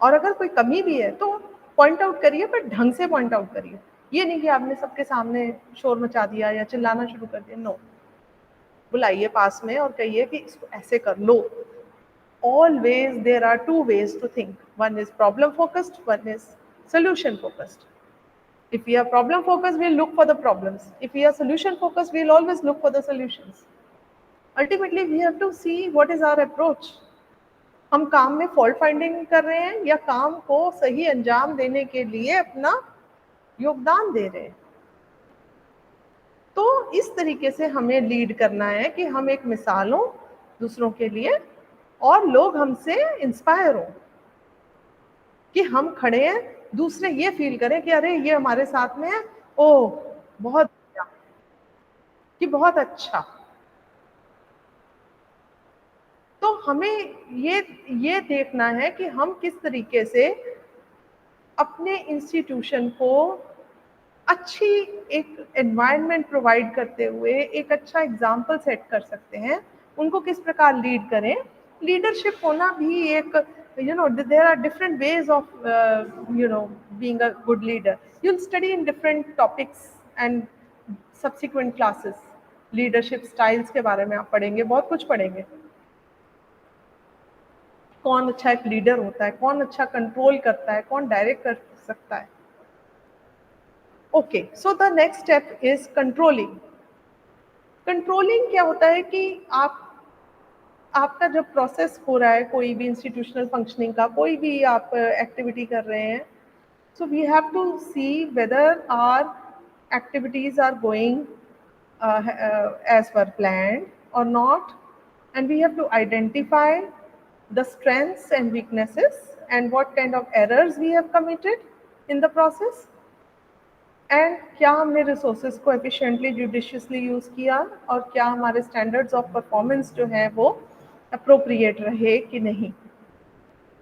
और अगर कोई कमी भी है तो पॉइंट आउट करिए, पर ढंग से पॉइंट आउट करिए। ये नहीं कि आपने सबके सामने शोर मचा दिया या चिल्लाना शुरू कर दिया, नो। बुलाइए पास में और कहिए कि इसको ऐसे कर लो। Always there are two ways to think. One is problem focused, one is solution focused. If we are problem focused, we'll look for the problems. If we are solution focused, we'll always look for the solutions. Ultimately, we have to see what is our approach. हम काम में fault finding कर रहे हैं या काम को सही अंजाम देने के लिए अपना योगदान दे रहे हैं। तो इस तरीके से हमें लीड करना है कि हम एक मिसाल हो दूसरों के लिए और लोग हमसे इंस्पायर हो, कि हम खड़े हैं, दूसरे ये फील करें कि अरे ये हमारे साथ में है, ओह बहुत अच्छा, कि बहुत अच्छा। तो हमें ये देखना है कि हम किस तरीके से अपने इंस्टीट्यूशन को अच्छी एक एनवायरनमेंट प्रोवाइड करते हुए एक अच्छा एग्जाम्पल सेट कर सकते हैं, उनको किस प्रकार लीड करें। लीडरशिप होना भी एक there are different ways of being a good leader. You'll study in different topics and subsequent classes. Leadership styles के बारे में आप पढ़ेंगे, बहुत कुछ पढ़ेंगे। कौन अच्छा एक लीडर होता है, कौन अच्छा कंट्रोल करता है, कौन डायरेक्ट कर सकता है। Okay, so the next step is controlling. Controlling क्या होता है कि आपका जब प्रोसेस हो रहा है कोई भी इंस्टीट्यूशनल फंक्शनिंग का, कोई भी आप एक्टिविटी कर रहे हैं, so we have to see whether are activities are going as per planned or not, and we have to identify the strengths and weaknesses and what kind of errors we have committed in the process, and क्या हमने resources को efficiently judiciously use किया और क्या हमारे standards of performance जो है वो appropriate रहे कि नहीं।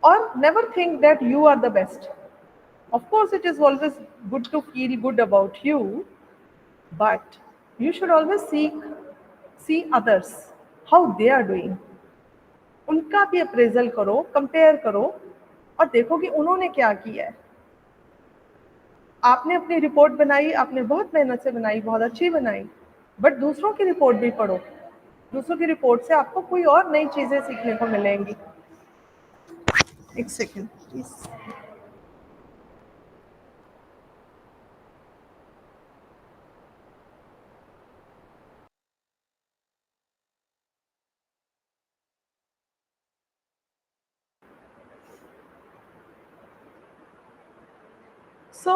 और never think that you are the best. Of course, it is always good to feel good about you, but you should always see others, how they are doing. उनका भी appraisal करो, कंपेयर करो और देखो कि उन्होंने क्या किया है। आपने अपनी रिपोर्ट बनाई, आपने बहुत मेहनत से बनाई, बहुत अच्छी बनाई, बट दूसरों की रिपोर्ट भी पढ़ो। दूसरों की रिपोर्ट से आपको कोई और नई चीजें सीखने को मिलेंगी। एक second please. So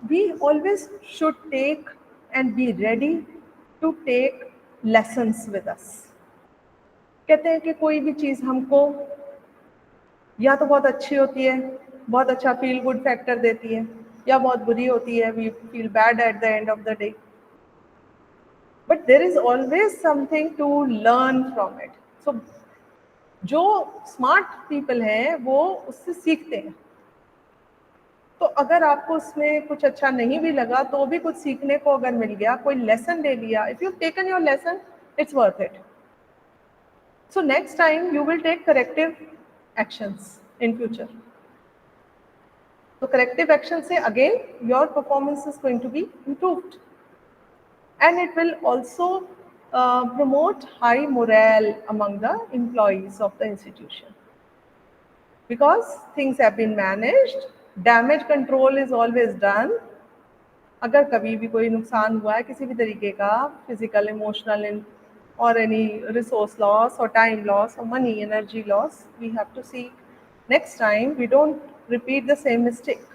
we always should take and be ready to take lessons with us. कहते हैं कि कोई भी चीज़ हमको या तो बहुत अच्छी होती है, बहुत अच्छा फील गुड फैक्टर देती है, या बहुत बुरी होती है, we feel bad at the end of the day. But there is always something to learn from it. So जो smart people हैं वो उससे सीखते हैं। तो अगर आपको उसमें कुछ अच्छा नहीं भी लगा तो भी कुछ सीखने को अगर मिल गया, कोई लेसन ले लिया, if you taken your lesson, it's worth it. So next time you will take corrective actions in future. तो करेक्टिव एक्शन से again your performance is going to be improved and it will also promote high morale among the employees of the institution, because things have been managed. Damage control is always done. अगर कभी भी कोई नुकसान हुआ है किसी भी तरीके का, फिजिकल, इमोशनल और एनी रिसोर्स लॉस और टाइम लॉस और money energy loss, we have to see next time we don't repeat the same mistake.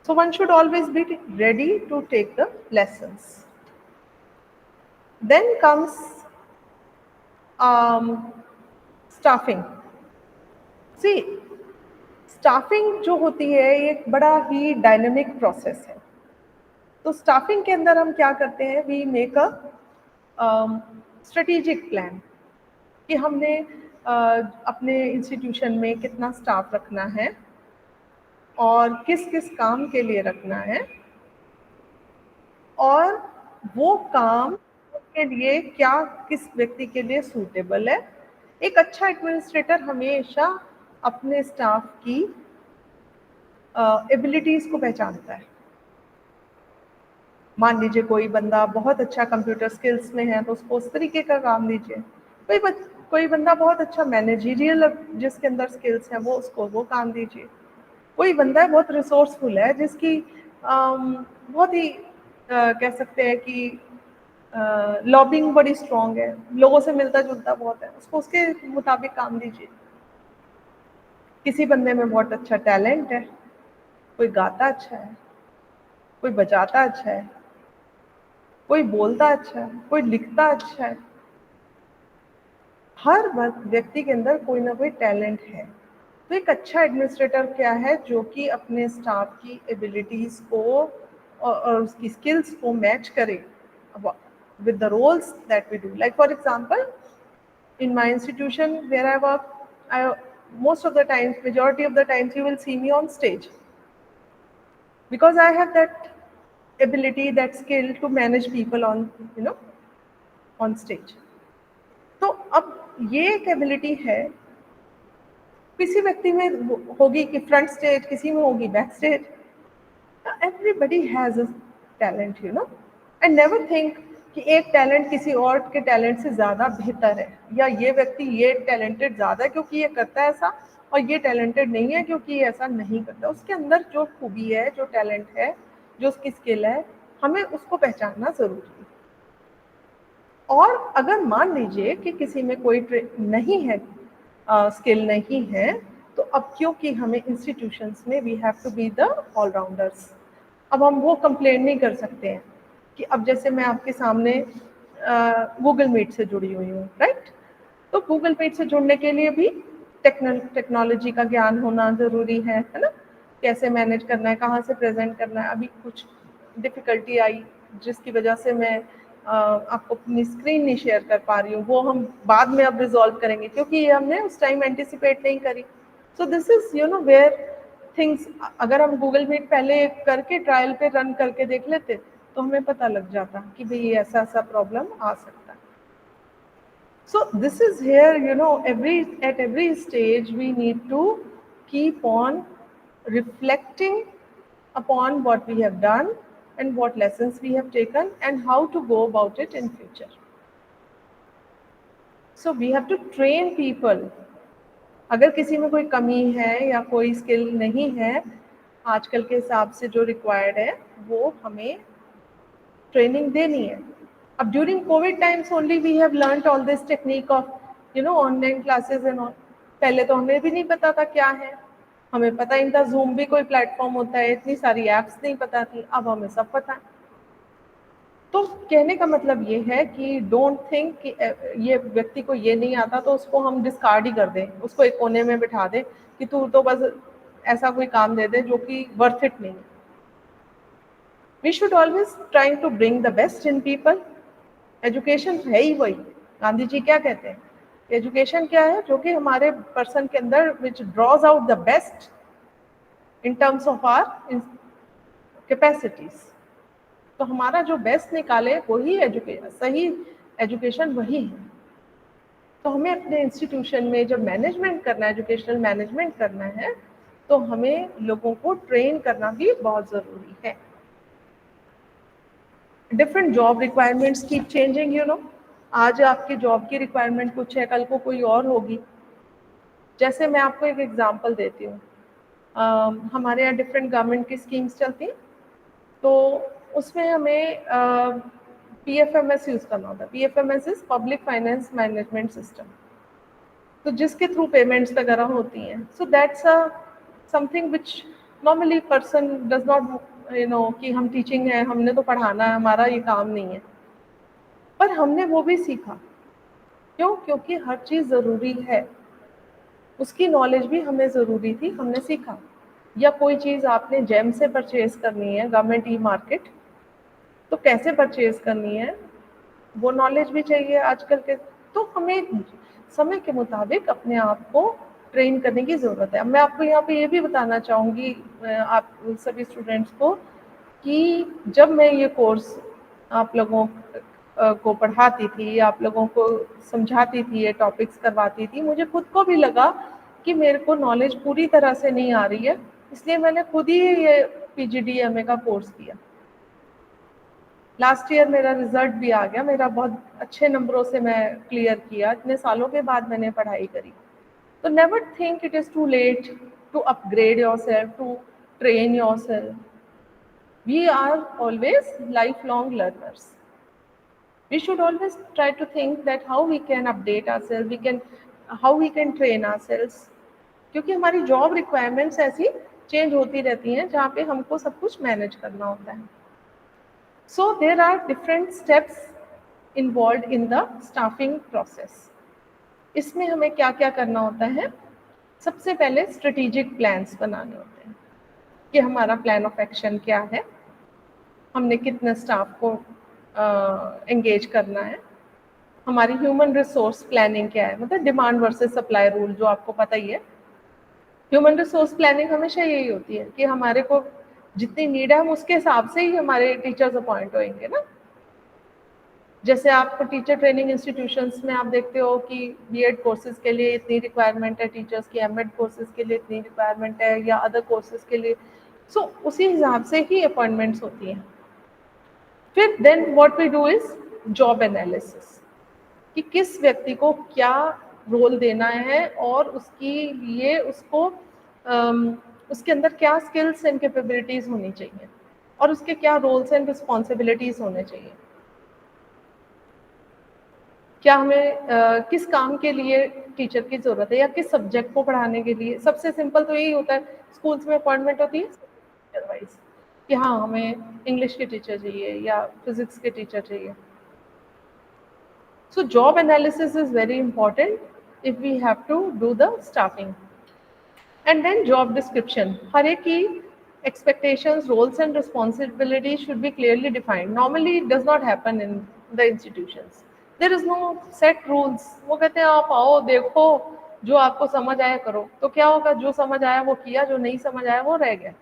So one should always be ready to take the lessons. Then comes staffing. See staffing जो होती है एक बड़ा ही dynamic process है। तो staffing के अंदर हम क्या करते हैं, we make a strategic plan कि हमने अपने इंस्टीट्यूशन में कितना स्टाफ रखना है और किस किस काम के लिए रखना है, और वो काम के लिए क्या किस व्यक्ति के लिए सूटेबल है। एक अच्छा एडमिनिस्ट्रेटर हमेशा अपने स्टाफ की एबिलिटीज़ को पहचानता है। मान लीजिए कोई बंदा बहुत अच्छा कंप्यूटर स्किल्स में है तो उसको उस तरीके का काम दीजिए, कोई बंदा बहुत अच्छा मैनेजरियल जिसके अंदर स्किल्स हैं वो उसको वो काम दीजिए, कोई बंदा है बहुत रिसोर्सफुल है जिसकी बहुत ही कह सकते हैं कि लॉबिंग बड़ी स्ट्रॉन्ग है, लोगों से मिलता जुलता बहुत है, उसको उसके मुताबिक काम दीजिए। किसी बंदे में बहुत अच्छा टैलेंट है, कोई गाता अच्छा है, कोई बजाता अच्छा है, कोई बोलता अच्छा है, कोई लिखता अच्छा है। हर व्यक्ति के अंदर कोई ना कोई टैलेंट है। तो एक अच्छा एडमिनिस्ट्रेटर क्या है, जो कि अपने स्टाफ की एबिलिटीज को और उसकी स्किल्स को मैच करे with the roles that we do. Like for example, in my institution where I work, most of the times, majority of the times, you will see me on stage because I have that ability, that skill to manage people on, on stage. तो अब ये एक ability है, किसी व्यक्ति में होगी कि फ्रंट स्टेज, किसी में होगी back stage. Everybody has a talent, and never think कि एक टैलेंट किसी और के टैलेंट से ज़्यादा बेहतर है, या ये व्यक्ति ये टैलेंटेड ज़्यादा है क्योंकि ये करता है ऐसा, और ये टैलेंटेड नहीं है क्योंकि ये ऐसा नहीं करता। उसके अंदर जो खूबी है, जो टैलेंट है, जो उसकी स्किल है, हमें उसको पहचानना ज़रूरी है। और अगर मान लीजिए कि किसी में कोई नहीं है, स्किल नहीं है, तो अब क्योंकि हमें इंस्टीट्यूशंस में we have to be the allrounders. अब हम वो कंप्लेन नहीं कर सकते हैं कि अब जैसे मैं आपके सामने गूगल मीट से जुड़ी हुई हूँ, राइट? तो गूगल मीट से जुड़ने के लिए भी टेक्नोलॉजी का ज्ञान होना ज़रूरी है ना? कैसे मैनेज करना है, कहाँ से प्रेजेंट करना है। अभी कुछ डिफ़िकल्टी आई जिसकी वजह से मैं आपको अपनी स्क्रीन नहीं शेयर कर पा रही हूँ, वो हम बाद में अब रिजॉल्व करेंगे क्योंकि ये हमने उस टाइम एंटिसिपेट नहीं करी। So this is where things, अगर हम गूगल मीट पहले करके ट्रायल पे रन करके देख लेते तो हमें पता लग जाता कि भाई ऐसा ऐसा प्रॉब्लम आ सकता है। So this is here, at every stage we need to keep on reflecting upon what we have done and what lessons we have taken and how to go about it in future. So we have to train people. अगर किसी में कोई कमी है या कोई skill नहीं है, आजकल के हिसाब से जो रिक्वायर्ड है वो हमें ट्रेनिंग देनी है। अब during Covid times only we have learned all this technique of online classes and all. पहले तो हमें भी नहीं पता था क्या है, हमें पता ही नहीं था जूम भी कोई प्लेटफॉर्म होता है, इतनी सारी एप्स नहीं पता थी, अब हमें सब पता है। तो कहने का मतलब ये है कि डोंट थिंक कि ये व्यक्ति को ये नहीं आता तो उसको हम डिस्कार्ड ही कर दें, उसको एक कोने में बिठा दें कि तू तो बस ऐसा कोई काम दे दे जो कि वर्थ इट नहीं है। We should always trying to bring the best in people. Education है ही वही, गांधी जी क्या कहते हैं, एजुकेशन क्या है, जो कि हमारे पर्सन के अंदर which draws out the best in terms of our capacities. तो हमारा जो बेस्ट निकाले वही एजुकेशन, सही एजुकेशन वही है। तो हमें अपने इंस्टीट्यूशन में जब मैनेजमेंट करना है, एजुकेशनल मैनेजमेंट करना है, तो हमें लोगों को ट्रेन करना भी बहुत ज़रूरी है। Different job requirements keep changing, आज आपकी जॉब की रिक्वायरमेंट कुछ है, कल को कोई और होगी। जैसे मैं आपको एक एग्जांपल देती हूँ, हमारे यहाँ डिफरेंट गवर्नमेंट की स्कीम्स चलती हैं, तो उसमें हमें PFMS यूज़ करना होता है। PFMS is public finance management system, तो जिसके थ्रू पेमेंट्स वगैरह होती हैं। So that's something which normally person does not कि हम टीचिंग है, हमने तो पढ़ाना है, हमारा ये काम नहीं है, पर हमने वो भी सीखा। क्यों? क्योंकि हर चीज़ ज़रूरी है, उसकी नॉलेज भी हमें ज़रूरी थी, हमने सीखा। या कोई चीज़ आपने जेम से परचेज करनी है, गवर्नमेंट ई-मार्केट, तो कैसे परचेज करनी है वो नॉलेज भी चाहिए आजकल के। तो हमें समय के मुताबिक अपने आप को ट्रेन करने की ज़रूरत है। मैं आपको यहाँ पे ये भी बताना चाहूँगी आप सभी स्टूडेंट्स को कि जब मैं ये कोर्स आप लोगों को पढ़ाती थी, आप लोगों को समझाती थी, ये टॉपिक्स करवाती थी, मुझे खुद को भी लगा कि मेरे को नॉलेज पूरी तरह से नहीं आ रही है, इसलिए मैंने खुद ही ये PGDMA का कोर्स किया। लास्ट ईयर मेरा रिजल्ट भी आ गया, मेरा बहुत अच्छे नंबरों से मैं क्लियर किया, इतने सालों के बाद मैंने पढ़ाई करी। तो never think it is too late to upgrade yourself, to train yourself. We are always lifelong learners. We should always try to think that how we can update ourselves, how we can train ourselves. क्योंकि हमारी job requirements ऐसी change होती रहती हैं जहाँ पे हमको सब कुछ मैनेज करना होता है। So there are different steps involved in the staffing process. इसमें हमें क्या क्या करना होता है? सबसे पहले स्ट्रेटेजिक प्लान्स बनाने होते हैं कि हमारा प्लान ऑफ एक्शन क्या है, हमने कितने स्टाफ को एंगेज करना है, हमारी ह्यूमन रिसोर्स प्लानिंग क्या है, मतलब डिमांड वर्सेस सप्लाई रूल जो आपको पता ही है। ह्यूमन रिसोर्स प्लानिंग हमेशा यही होती है कि हमारे को जितनी नीड है हम उसके हिसाब से ही हमारे टीचर्स अपॉइंट होंगे ना। जैसे आप टीचर ट्रेनिंग इंस्टीट्यूशंस में आप देखते हो कि B.Ed कोर्सेज के लिए इतनी रिक्वायरमेंट है टीचर्स की, M.Ed कोर्सेज के लिए इतनी रिक्वायरमेंट है, या अदर कोर्सेज के लिए। सो उसी हिसाब से ही अपॉइंटमेंट्स होती हैं। फिर then what we do is job analysis, कि किस व्यक्ति को क्या रोल देना है और उसके लिए उसको उसके अंदर क्या स्किल्स एंड कैपेबिलिटीज होनी चाहिए और उसके क्या रोल्स एंड रिस्पॉन्सिबिलिटीज होने चाहिए। क्या हमें किस काम के लिए टीचर की ज़रूरत है या किस सब्जेक्ट को पढ़ाने के लिए। सबसे सिंपल तो यही होता है, स्कूल्स में अपॉइंटमेंट होती है टीचर वाइज कि हाँ हमें इंग्लिश के टीचर चाहिए या फिजिक्स के टीचर चाहिए। So job analysis is very important if we have to do the staffing. And then job description, हर एक की expectations, roles and responsibilities should be clearly defined. Normally it does not happen in the institutions. There is no set rules. वो कहते हैं आप आओ देखो जो आपको समझ आया करो। तो क्या होगा, जो समझ आया वो किया, जो नहीं समझ आया वो रह गया।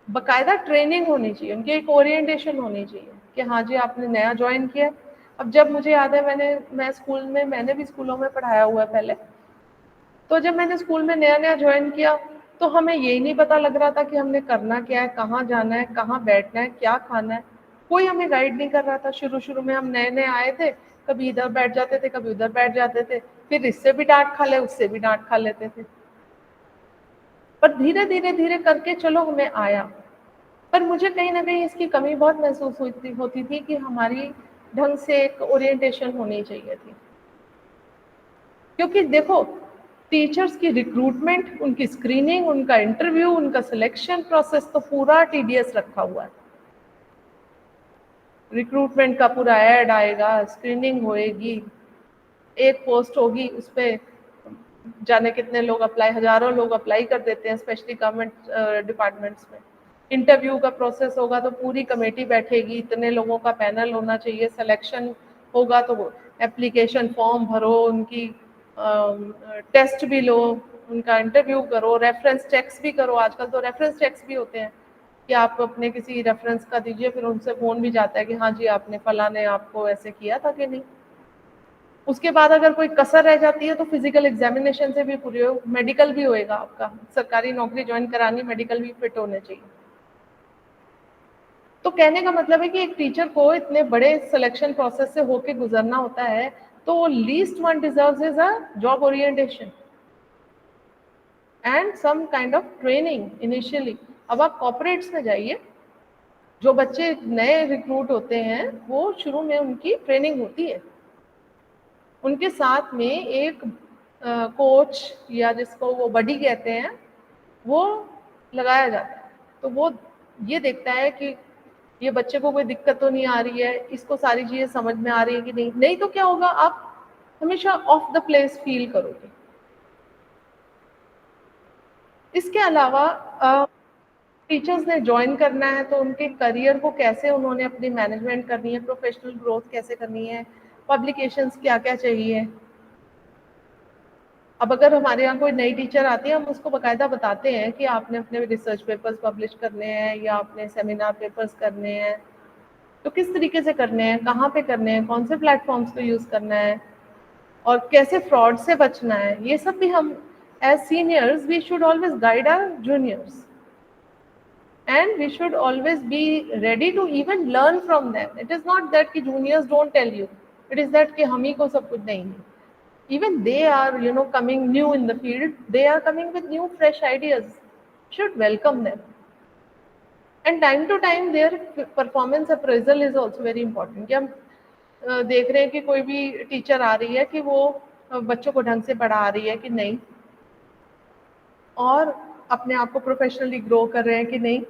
बाकायदा ट्रेनिंग होनी चाहिए, उनकी एक ओरिएंटेशन होनी चाहिए कि हाँ जी आपने नया ज्वाइन किया। अब जब मुझे याद है मैंने भी स्कूलों में पढ़ाया हुआ है पहले, तो जब मैंने स्कूल में नया ज्वाइन किया तो हमें यही नहीं पता लग रहा था कि हमने करना क्या है, कहाँ जाना है, कहाँ बैठना है, क्या खाना है, कोई हमें गाइड नहीं कर रहा था। शुरू में हम नए आए थे, कभी इधर बैठ जाते थे, कभी उधर बैठ जाते थे, फिर इससे भी डांट खा ले, उससे भी डांट खा लेते थे। पर धीरे धीरे करके चलो हमें आया। पर मुझे कहीं ना कहीं इसकी कमी बहुत महसूस होती थी कि हमारी ढंग से एक ओरिएंटेशन होनी चाहिए थी। क्योंकि देखो टीचर्स की रिक्रूटमेंट, उनकी स्क्रीनिंग, उनका इंटरव्यू, उनका सिलेक्शन प्रोसेस तो पूरा टीडीएस रखा हुआ है। रिक्रूटमेंट का पूरा ऐड आएगा, स्क्रीनिंग होएगी, एक पोस्ट होगी, उस पर जाने कितने लोग अप्लाई, हजारों लोग अप्लाई कर देते हैं, स्पेशली गवर्नमेंट डिपार्टमेंट्स में। इंटरव्यू का प्रोसेस होगा तो पूरी कमेटी बैठेगी, इतने लोगों का पैनल होना चाहिए, सिलेक्शन होगा तो एप्लीकेशन फॉर्म भरो, उनकी टेस्ट भी लो, उनका इंटरव्यू करो, रेफरेंस चेक्स भी करो। आजकल तो रेफरेंस चेक्स भी होते हैं कि आप अपने किसी रेफरेंस का दीजिए, फिर उनसे फ़ोन भी जाता है कि हाँ जी आपने फला ने आपको ऐसे किया था कि नहीं। उसके बाद अगर कोई कसर रह जाती है तो फिजिकल एग्जामिनेशन से भी पूरी हो, मेडिकल भी होएगा आपका। सरकारी नौकरी ज्वाइन करानी, मेडिकल भी फिट होने चाहिए। तो कहने का मतलब है कि एक टीचर को इतने बड़े सिलेक्शन प्रोसेस से होके गुजरना होता है, तो least one deserves is a job orientation and some kind of training initially. अब आप कॉर्पोरेट्स में जाइए, जो बच्चे नए रिक्रूट होते हैं वो शुरू में उनकी ट्रेनिंग होती है, उनके साथ में एक कोच या जिसको वो बडी कहते हैं वो लगाया जाता है। तो वो ये देखता है कि ये बच्चे को कोई दिक्कत तो नहीं आ रही है, इसको सारी चीजें समझ में आ रही है कि नहीं तो क्या होगा, आप हमेशा ऑफ द प्लेस फील करोगे। इसके अलावा टीचर्स ने ज्वाइन करना है तो उनके करियर को कैसे उन्होंने अपनी मैनेजमेंट करनी है, प्रोफेशनल ग्रोथ कैसे करनी है, पब्लिकेशंस क्या क्या चाहिए। अब अगर हमारे यहाँ कोई नई टीचर आती है, हम उसको बाकायदा बताते हैं कि आपने अपने रिसर्च पेपर्स पब्लिश करने हैं या आपने सेमिनार पेपर्स करने हैं, तो किस तरीके से करने हैं, कहाँ पे करने हैं, कौन से प्लेटफॉर्म्स को यूज़ करना है और कैसे फ्रॉड से बचना है। ये सब भी हम as seniors, we should always guide our juniors. And we should always be ready to even learn from them. It is not that ki juniors don't tell you. It is that ki hum hi ko sab kuch nahi hai. Even they are, you know, coming new in the field. They are coming with new, fresh ideas. Should welcome them. And time to time, their performance appraisal is also very important. कि हम देख रहे हैं कि कोई भी teacher आ रही है कि वो बच्चों को ढंग से पढ़ा रही है कि नहीं, और अपने आप को प्रोफेशनली ग्रो कर रहे हैं कि नहीं,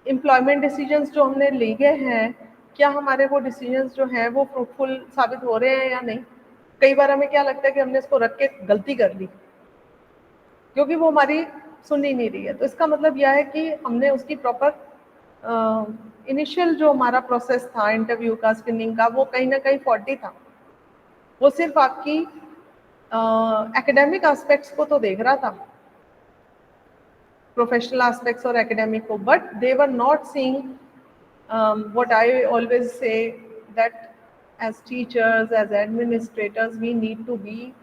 एम्प्लॉयमेंट डिसीजंस जो हमने लिए हैं, क्या हमारे वो डिसीजंस जो हैं वो फ्रूटफुल साबित हो रहे हैं या नहीं. कई बार हमें क्या लगता है कि हमने इसको रख के गलती कर ली क्योंकि वो हमारी सुन ही नहीं रही है. तो इसका मतलब यह है कि हमने उसकी प्रॉपर इनिशियल जो हमारा प्रोसेस था इंटरव्यू का, स्क्रीनिंग का, वो कहीं ना कहीं फॉल्टी था. वो सिर्फ आपकी एकेडमिक एस्पेक्ट्स को तो देख रहा था, प्रोफेशनल एस्पेक्ट्स और एकेडमिक को, but they were not seeing what I always say that as teachers, as administrators, we need to be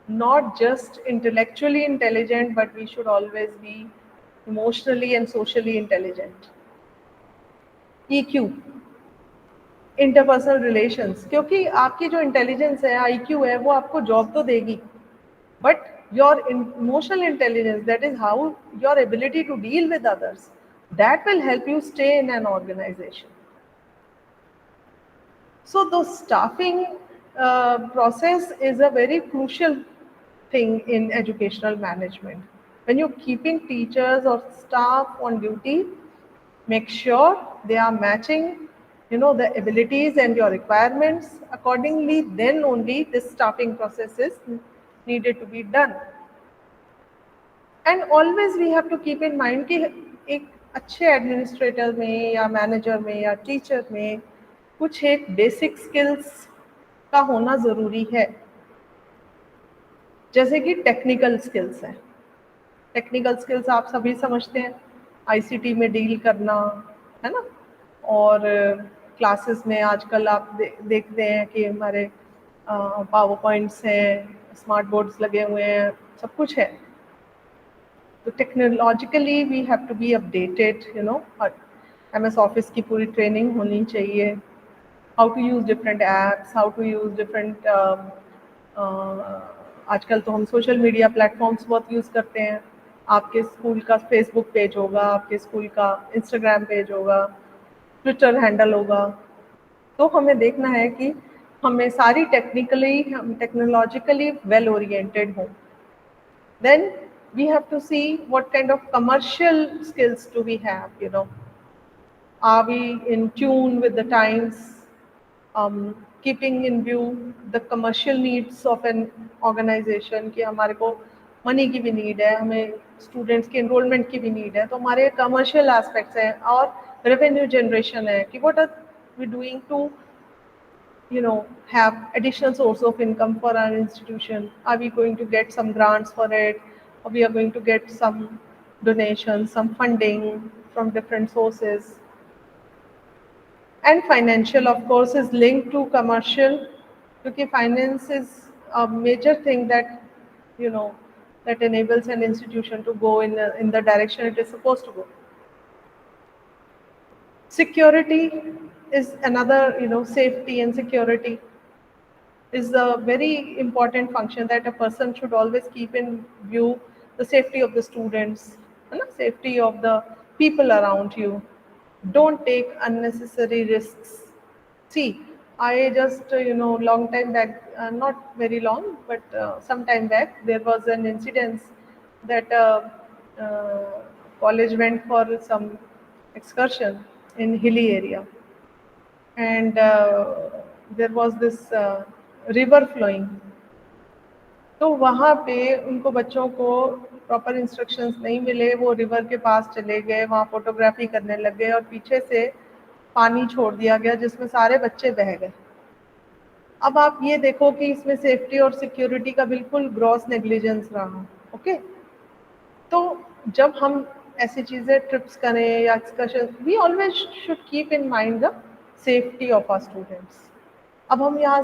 not just intellectually intelligent, but we should always be emotionally and socially intelligent. EQ, interpersonal relations, क्योंकि आपकी जो intelligence है, IQ है, वो आपको job तो देगी, but your emotional intelligence, that is how your ability to deal with others, that will help you stay in an organization. So the staffing process is a very crucial thing in educational management. When you're keeping teachers or staff on duty, make sure they are matching, you know, the abilities and your requirements accordingly. Then only this staffing process is needed to be done. And always we have to keep in mind कि एक अच्छे administrator में या manager में या teacher में कुछ एक बेसिक स्किल्स का होना ज़रूरी है, जैसे कि टेक्निकल स्किल्स हैं. टेक्निकल स्किल्स आप सभी समझते हैं, आईसीटी में डील करना, है ना, और क्लासेस में आजकल आप देखते हैं कि हमारे पावर पॉइंट्स हैं, स्मार्ट बोर्ड्स लगे हुए हैं, सब कुछ है. तो technologically we have to be updated, you know. MS office की पूरी ट्रेनिंग होनी चाहिए. How to use different apps, how to use different आजकल तो हम सोशल मीडिया प्लेटफॉर्म्स बहुत यूज़ करते हैं. आपके स्कूल का फेसबुक पेज होगा, आपके स्कूल का इंस्टाग्राम पेज होगा, ट्विटर हैंडल होगा. तो हमें देखना है कि हमें सारी हम टेक्नोलॉजिकली वेल ओरिएंटेड हों. Then we have to see what kind of commercial skills do we have, you know. Are we in tune with the times? Keeping in view the commercial needs of an organization, कि हमारे को money की भी need है, हमें students की enrolment की भी नीड है. तो हमारे कमर्शियल एस्पेक्ट्स हैं और रेवेन्यू जनरेशन है कि what are we doing to, you know, have additional source of income for our institution. Are we going to get some grants for it, or we are going to get some donations, some funding from different sources? And financial, of course, is linked to commercial, because finance is a major thing that, you know, that enables an institution to go in the direction it is supposed to go. Security is another, you know, safety and security is a very important function that a person should always keep in view. The safety of the students, safety of the people around you. Don't take unnecessary risks. See, I just, you know, long time back, not very long, but some time back, there was an incident that college went for some excursion in hilly area, and there was this river flowing. तो वहाँ पे उनको बच्चों को proper instructions नहीं मिले, वो river के पास चले गए, वहाँ फोटोग्राफी करने लग गए और पीछे से पानी छोड़ दिया गया जिसमें सारे बच्चे बह गए. अब आप ये देखो कि इसमें सेफ्टी और सिक्योरिटी का बिल्कुल ग्रॉस नेग्लिजेंस रहा. ओके, तो जब हम ऐसी चीज़ें ट्रिप्स करें या excursion, we always should keep in mind the safety of our students. अब हम यहाँ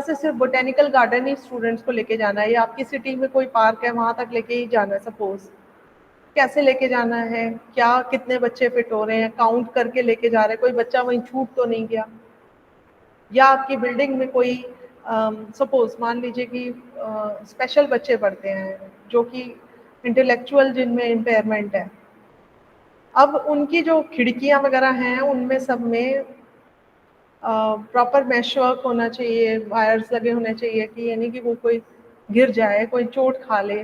से सिर्फ बोटेनिकल गार्डन ही स्टूडेंट्स को लेके जाना है, या आपकी सिटी में कोई पार्क है वहाँ तक लेके ही जाना है सपोज, कैसे लेके जाना है, क्या कितने बच्चे फिट हो रहे हैं, काउंट करके लेके जा रहे हैं, कोई बच्चा वहीं छूट तो नहीं गया, या आपकी बिल्डिंग में कोई सपोज मान लीजिए कि स्पेशल बच्चे पढ़ते हैं जो कि इंटेलेक्चुअल जिनमें इम्पेयरमेंट है, अब उनकी जो खिड़कियां वगैरह हैं उनमें सब में प्रॉपर मैश वर्क होना चाहिए, वायर्स लगे होने चाहिए कि यानी कि वो कोई गिर जाए, कोई चोट खा ले,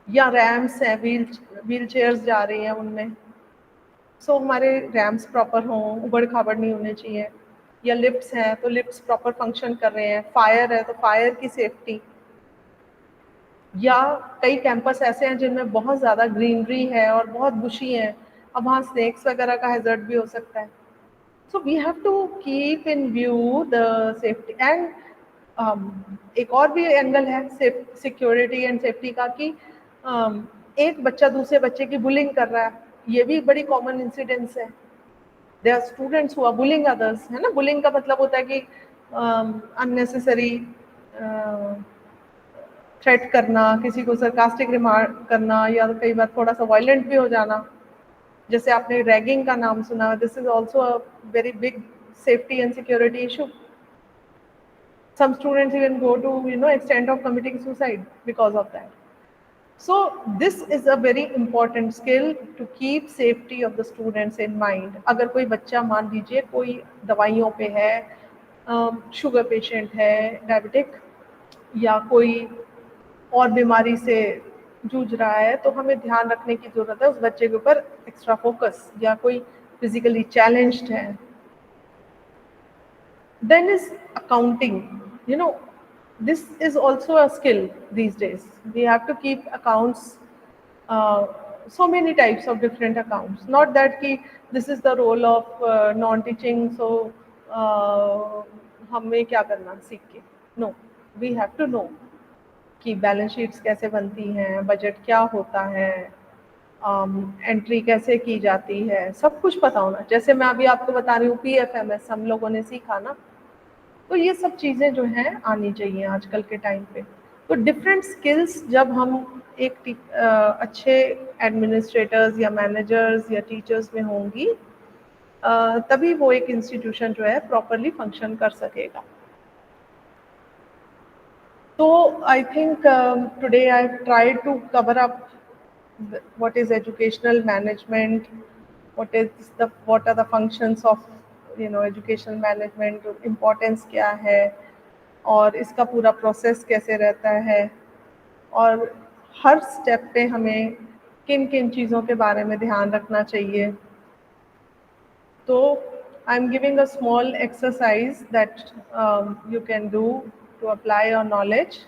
या रैम्स हैं, व्हील चेयर्स जा रही हैं उनमें, सो हमारे रैम्स प्रॉपर हों, उबड़ खाबड़ नहीं होने चाहिए, या लिफ्ट्स हैं तो लिफ्ट्स प्रॉपर फंक्शन कर रहे हैं, फायर है तो फायर की सेफ्टी, या कई कैंपस ऐसे हैं जिनमें बहुत ज़्यादा ग्रीनरी है और बहुत बुशी है, अब वहाँ स्नेक्स वगैरह का हैजर्ड भी हो सकता है. So we have to keep in view the safety and एक और भी एंगल है सिक्योरिटी एंड सेफ्टी का कि एक बच्चा दूसरे बच्चे की बुलिंग कर रहा है, ये भी बड़ी कॉमन इंसिडेंट्स है. There are students who are bullying others, है ना. बुलिंग का मतलब होता है कि अननेसेसरी थ्रेट करना, किसी को सरकास्टिक रिमार्क करना, या कई बार थोड़ा सा वायलेंट भी हो जाना, जैसे आपने रैगिंग का नाम सुना. This is also a very big safety and security issue. Some students even go to extent of committing suicide because of that. So this is a very important skill to keep safety of the students in mind. अगर कोई बच्चा मान लीजिए कोई दवाइयों पे है, sugar patient है, डायबिटिक, या कोई और बीमारी से जूझ रहा है, तो हमें ध्यान रखने की जरूरत है उस बच्चे के ऊपर एक्स्ट्रा फोकस, या कोई फिजिकली चैलेंज्ड है. Then is accounting. This is also a skill these days. We have to keep accounts, so many types of different accounts. Not that this is the role of non-teaching, so हमें क्या करना सीख के. No, we have to know कि balance sheets कैसे बनती हैं, budget क्या होता है, एंट्री कैसे की जाती है, सब कुछ पता होना. जैसे मैं अभी आपको बता रही हूँ PFMS हम लोगों ने सीखा ना, तो ये सब चीज़ें जो हैं आनी चाहिए आजकल के टाइम पे. तो डिफरेंट स्किल्स जब हम एक अच्छे एडमिनिस्ट्रेटर्स या मैनेजर्स या टीचर्स में होंगी, तभी वो एक इंस्टीट्यूशन जो है प्रॉपरली फंक्शन कर सकेगा. So I think today I've tried to cover up what is educational management, what are the functions of educational management, importance क्या है, और इसका पूरा प्रोसेस कैसे रहता है, और हर स्टेप पे हमें किन किन चीज़ों के बारे में ध्यान रखना चाहिए. तो I'm giving a small exercise that you can do to apply your knowledge.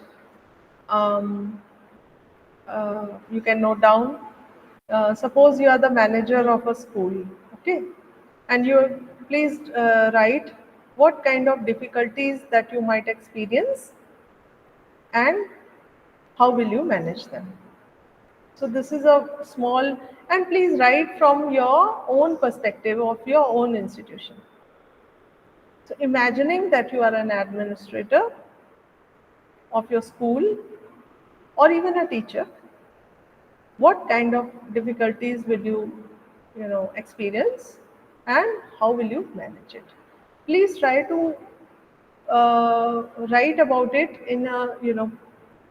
You can note down. Suppose you are the manager of a school, okay, and you please write what kind of difficulties that you might experience and how will you manage them. So this is a small, and please write from your own perspective of your own institution. So imagining that you are an administrator of your school or even a teacher, what kind of difficulties will you experience and how will you manage it. Please try to write about it in a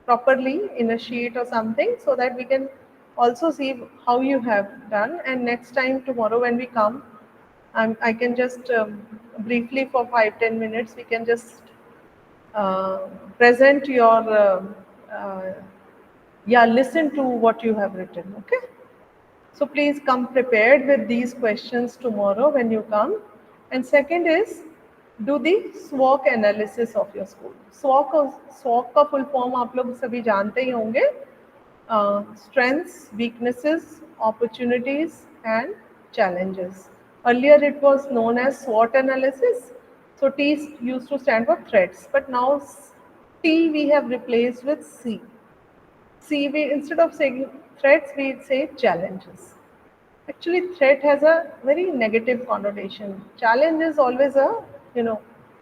properly in a sheet or something, so that we can also see how you have done. And next time tomorrow when we come, I can just briefly for 5-10 minutes we can just present your listen to what you have written. Okay, so please come prepared with these questions tomorrow when you come. And second is, do the SWOT analysis of your school. SWOT का full form आप लोग सभी जानते ही होंगे. Strengths, weaknesses, opportunities and challenges. Earlier it was known as SWOT analysis. So T used to stand for threats, but now T we have replaced with C. C, instead of saying threats, we say challenges. Actually, threat has a very negative connotation. Challenge is always a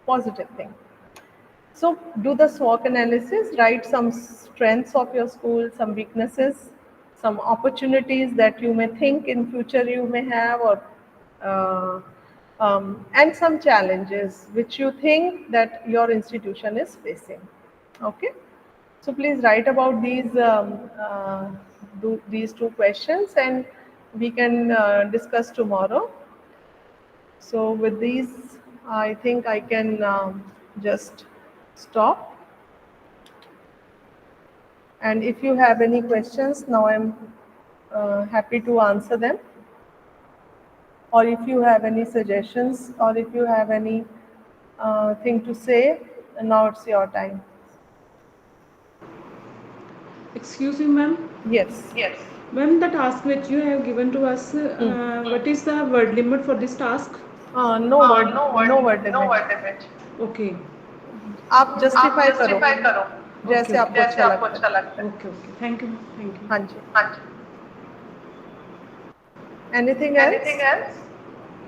positive thing. So do the SWOT analysis, write some strengths of your school, some weaknesses, some opportunities that you may think in future you may have, or and some challenges which you think that your institution is facing. Okay, so please write about these two questions, and we can discuss tomorrow. So with these, I think I can just stop. And if you have any questions, now I'm happy to answer them. Or if you have any suggestions, or if you have any thing to say, now it's your time. Excuse me, ma'am. Yes. Ma'am, the task which you have given to us, what is the word limit for this task? No word limit. Okay. आप justify करो जैसे आपको अच्छा लगता है. Okay. Thank you. हाँ जी. Anything else?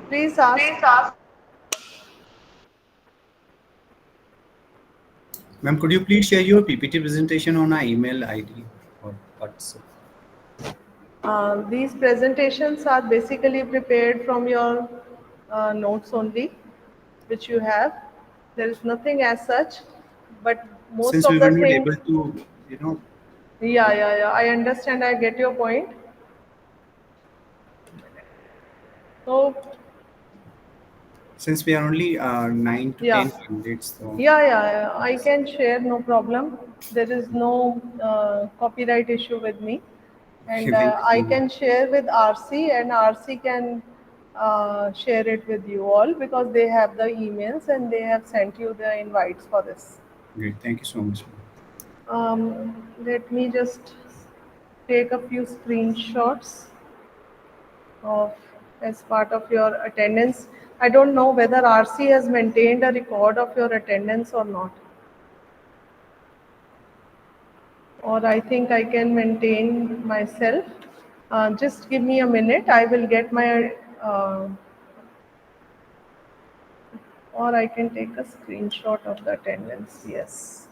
Please ask. Ma'am, could you please share your PPT presentation on our email ID or WhatsApp? These presentations are basically prepared from your notes only, which you have. There is nothing as such, but most Since of we the were not things. able to, Yeah. I understand. I get your point. So. Since we are only 9 to 10 candidates, so. Yeah. I can share, no problem. There is no copyright issue with me. And I can share with RC, and RC can share it with you all, because they have the emails and they have sent you the invites for this. Great, thank you so much. Let me just take a few screenshots as part of your attendance. I don't know whether RC has maintained a record of your attendance or not. Or I think I can maintain myself. Just give me a minute. I will get my, or I can take a screenshot of the attendance. Yes.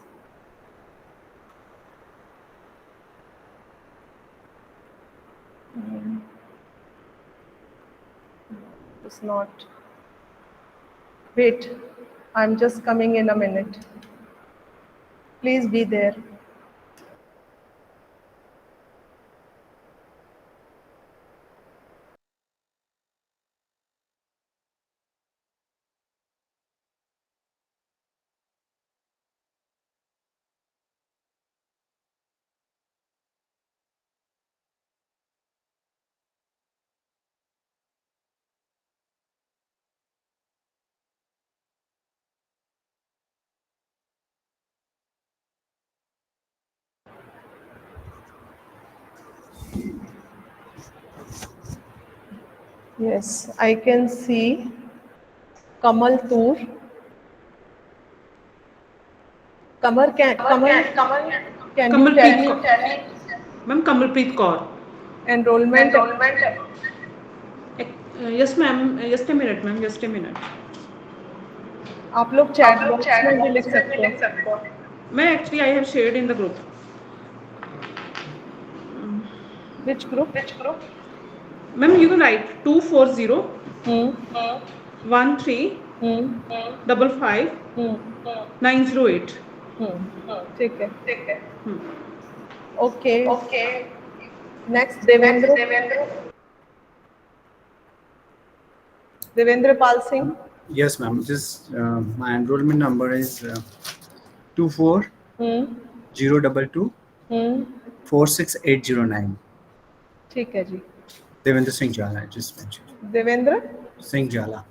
It's not. Wait, I'm just coming in a minute. Please be there. Yes, I can see Kamal Toor. Kamal, can you tell me? Ma'am, Kamalpreet Kaur. Enrollment. Yes, ma'am. Just a minute, ma'am. Just a minute. आप लोग chat box में भी लिख सकते हो. Ma'am, actually, I have shared in the group. Which group? Ma'am, you can write 240 13 55 908. ठीक है. Okay. Next, Devendra Pal Singh. Yes, ma'am. Just my enrollment number is 24 022 46809. ठीक है जी. Devendra Singh Jala, I just mentioned. Devendra Singh Jala.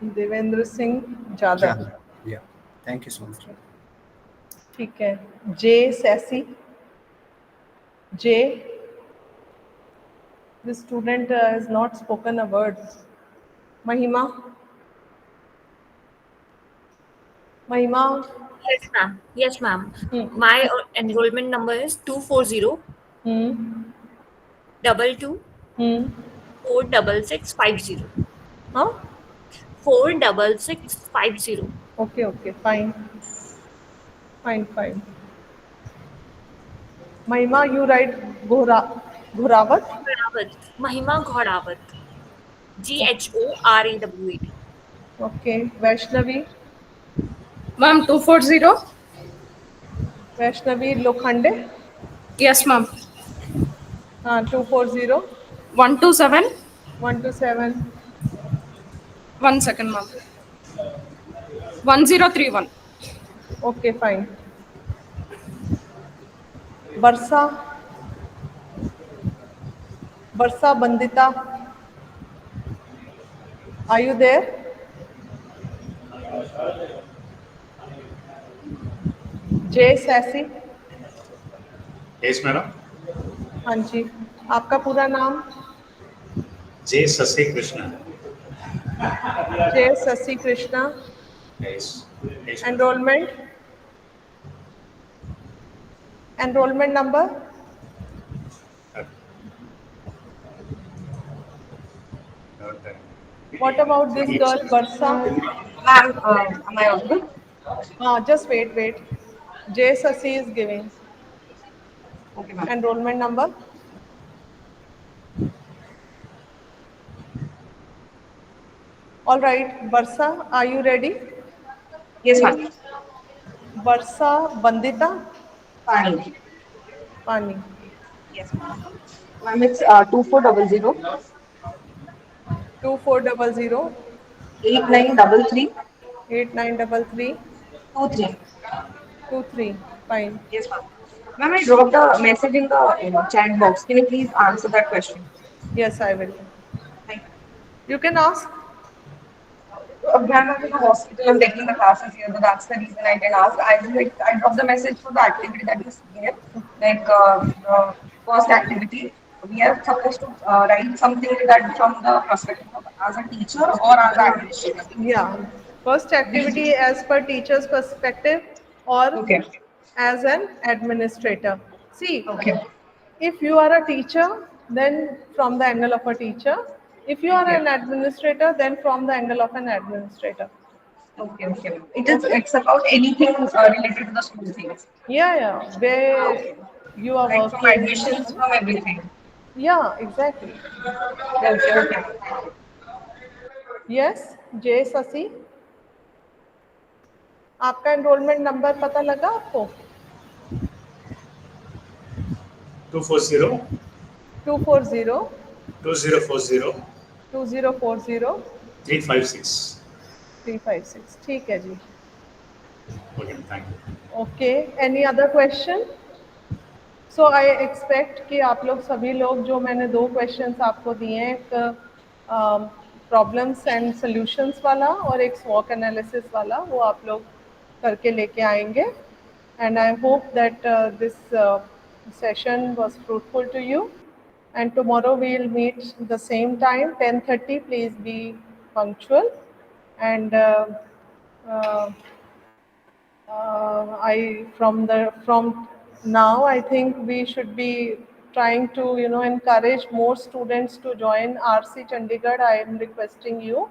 Devendra Singh Jala. Yeah. Thank you so much. ठीक है. J Sassy. J. This student has not spoken a word. Mahima. Yes, ma'am. My enrollment number is 240 22 46650. Huh? 246650. Okay, fine. Mahima, you write Ghorawat? Mahima Ghodawat. Ghorawat. Okay. Vaishnavi? Ma'am, 240. Vaishnavi Lokhande? Yes, ma'am. 240. 127. 127. 1 second, ma'am. 1031. Okay, fine. Barsa Bandita, are you there? Jay Sassy? Yes, madam. हाँ जी, आपका पूरा नाम? J. Sasi Krishna. जय Shashi Krishna. Yes. Yes, Enrollment number? What about this girl, Barsa? Ma'am, am I audible? Just wait. Jay Sasi is giving. Okay, ma'am. Enrollment number? All right, Barsa, are you ready? Yes, ma'am. Barsa Bandita? Pani. Yes, ma'am. Ma'am, it's 2400 2400 8933 8933 23. Fine. Yes, ma'am. Ma'am, I dropped a message in the chat box. Can you please answer that question? Yes, I will. Thank you. You can ask. Ma'am, I'm in the hospital. I'm taking the classes here, but that's the reason I didn't ask. I dropped the message for the activity that you gave, like first activity. We are supposed to write something that from the perspective of as a teacher or as an administrator. Yeah. First activity as per teacher's perspective or Okay. as an administrator. See, Okay. if you are a teacher, then from the angle of a teacher. If you are an administrator, then from the angle of an administrator. Okay. It's about anything related to the school things. Yeah. Where you are Like from working. admissions, from everything. Yeah, exactly. Okay. Yes, जय शशि, आपका enrolment number पता लगा आपको? 240 240 2040 2040 356. 356. ठीक है जी. Okay, thank you. Okay, any other question? So I expect कि आप लोग सभी लोग जो मैंने 2 क्वेश्चंस आपको दिए हैं, एक प्रॉब्लम्स एंड सॉल्यूशंस वाला और एक स्वॉक एनालिसिस वाला, वो आप लोग करके लेके आएंगे. And I hope that this session was fruitful to you. And tomorrow we'll meet the same time, 10:30. Please be punctual. And from now, I think we should be trying to encourage more students to join RC Chandigarh. I am requesting you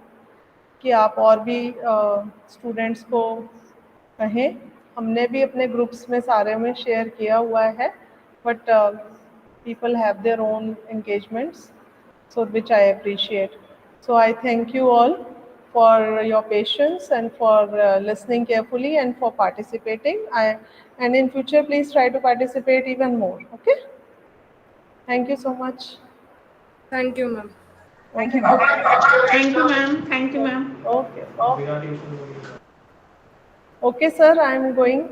कि आप और भी students को कहें. हमने भी अपने groups में सारे में शेयर किया हुआ है, but people have their own engagements, so which I appreciate. So I thank you all for your patience and for listening carefully and for participating. And in future, please try to participate even more. Okay? Thank you so much. Thank you, ma'am. Thank you, ma'am. Thank you, ma'am. Okay. Okay, sir, I am going.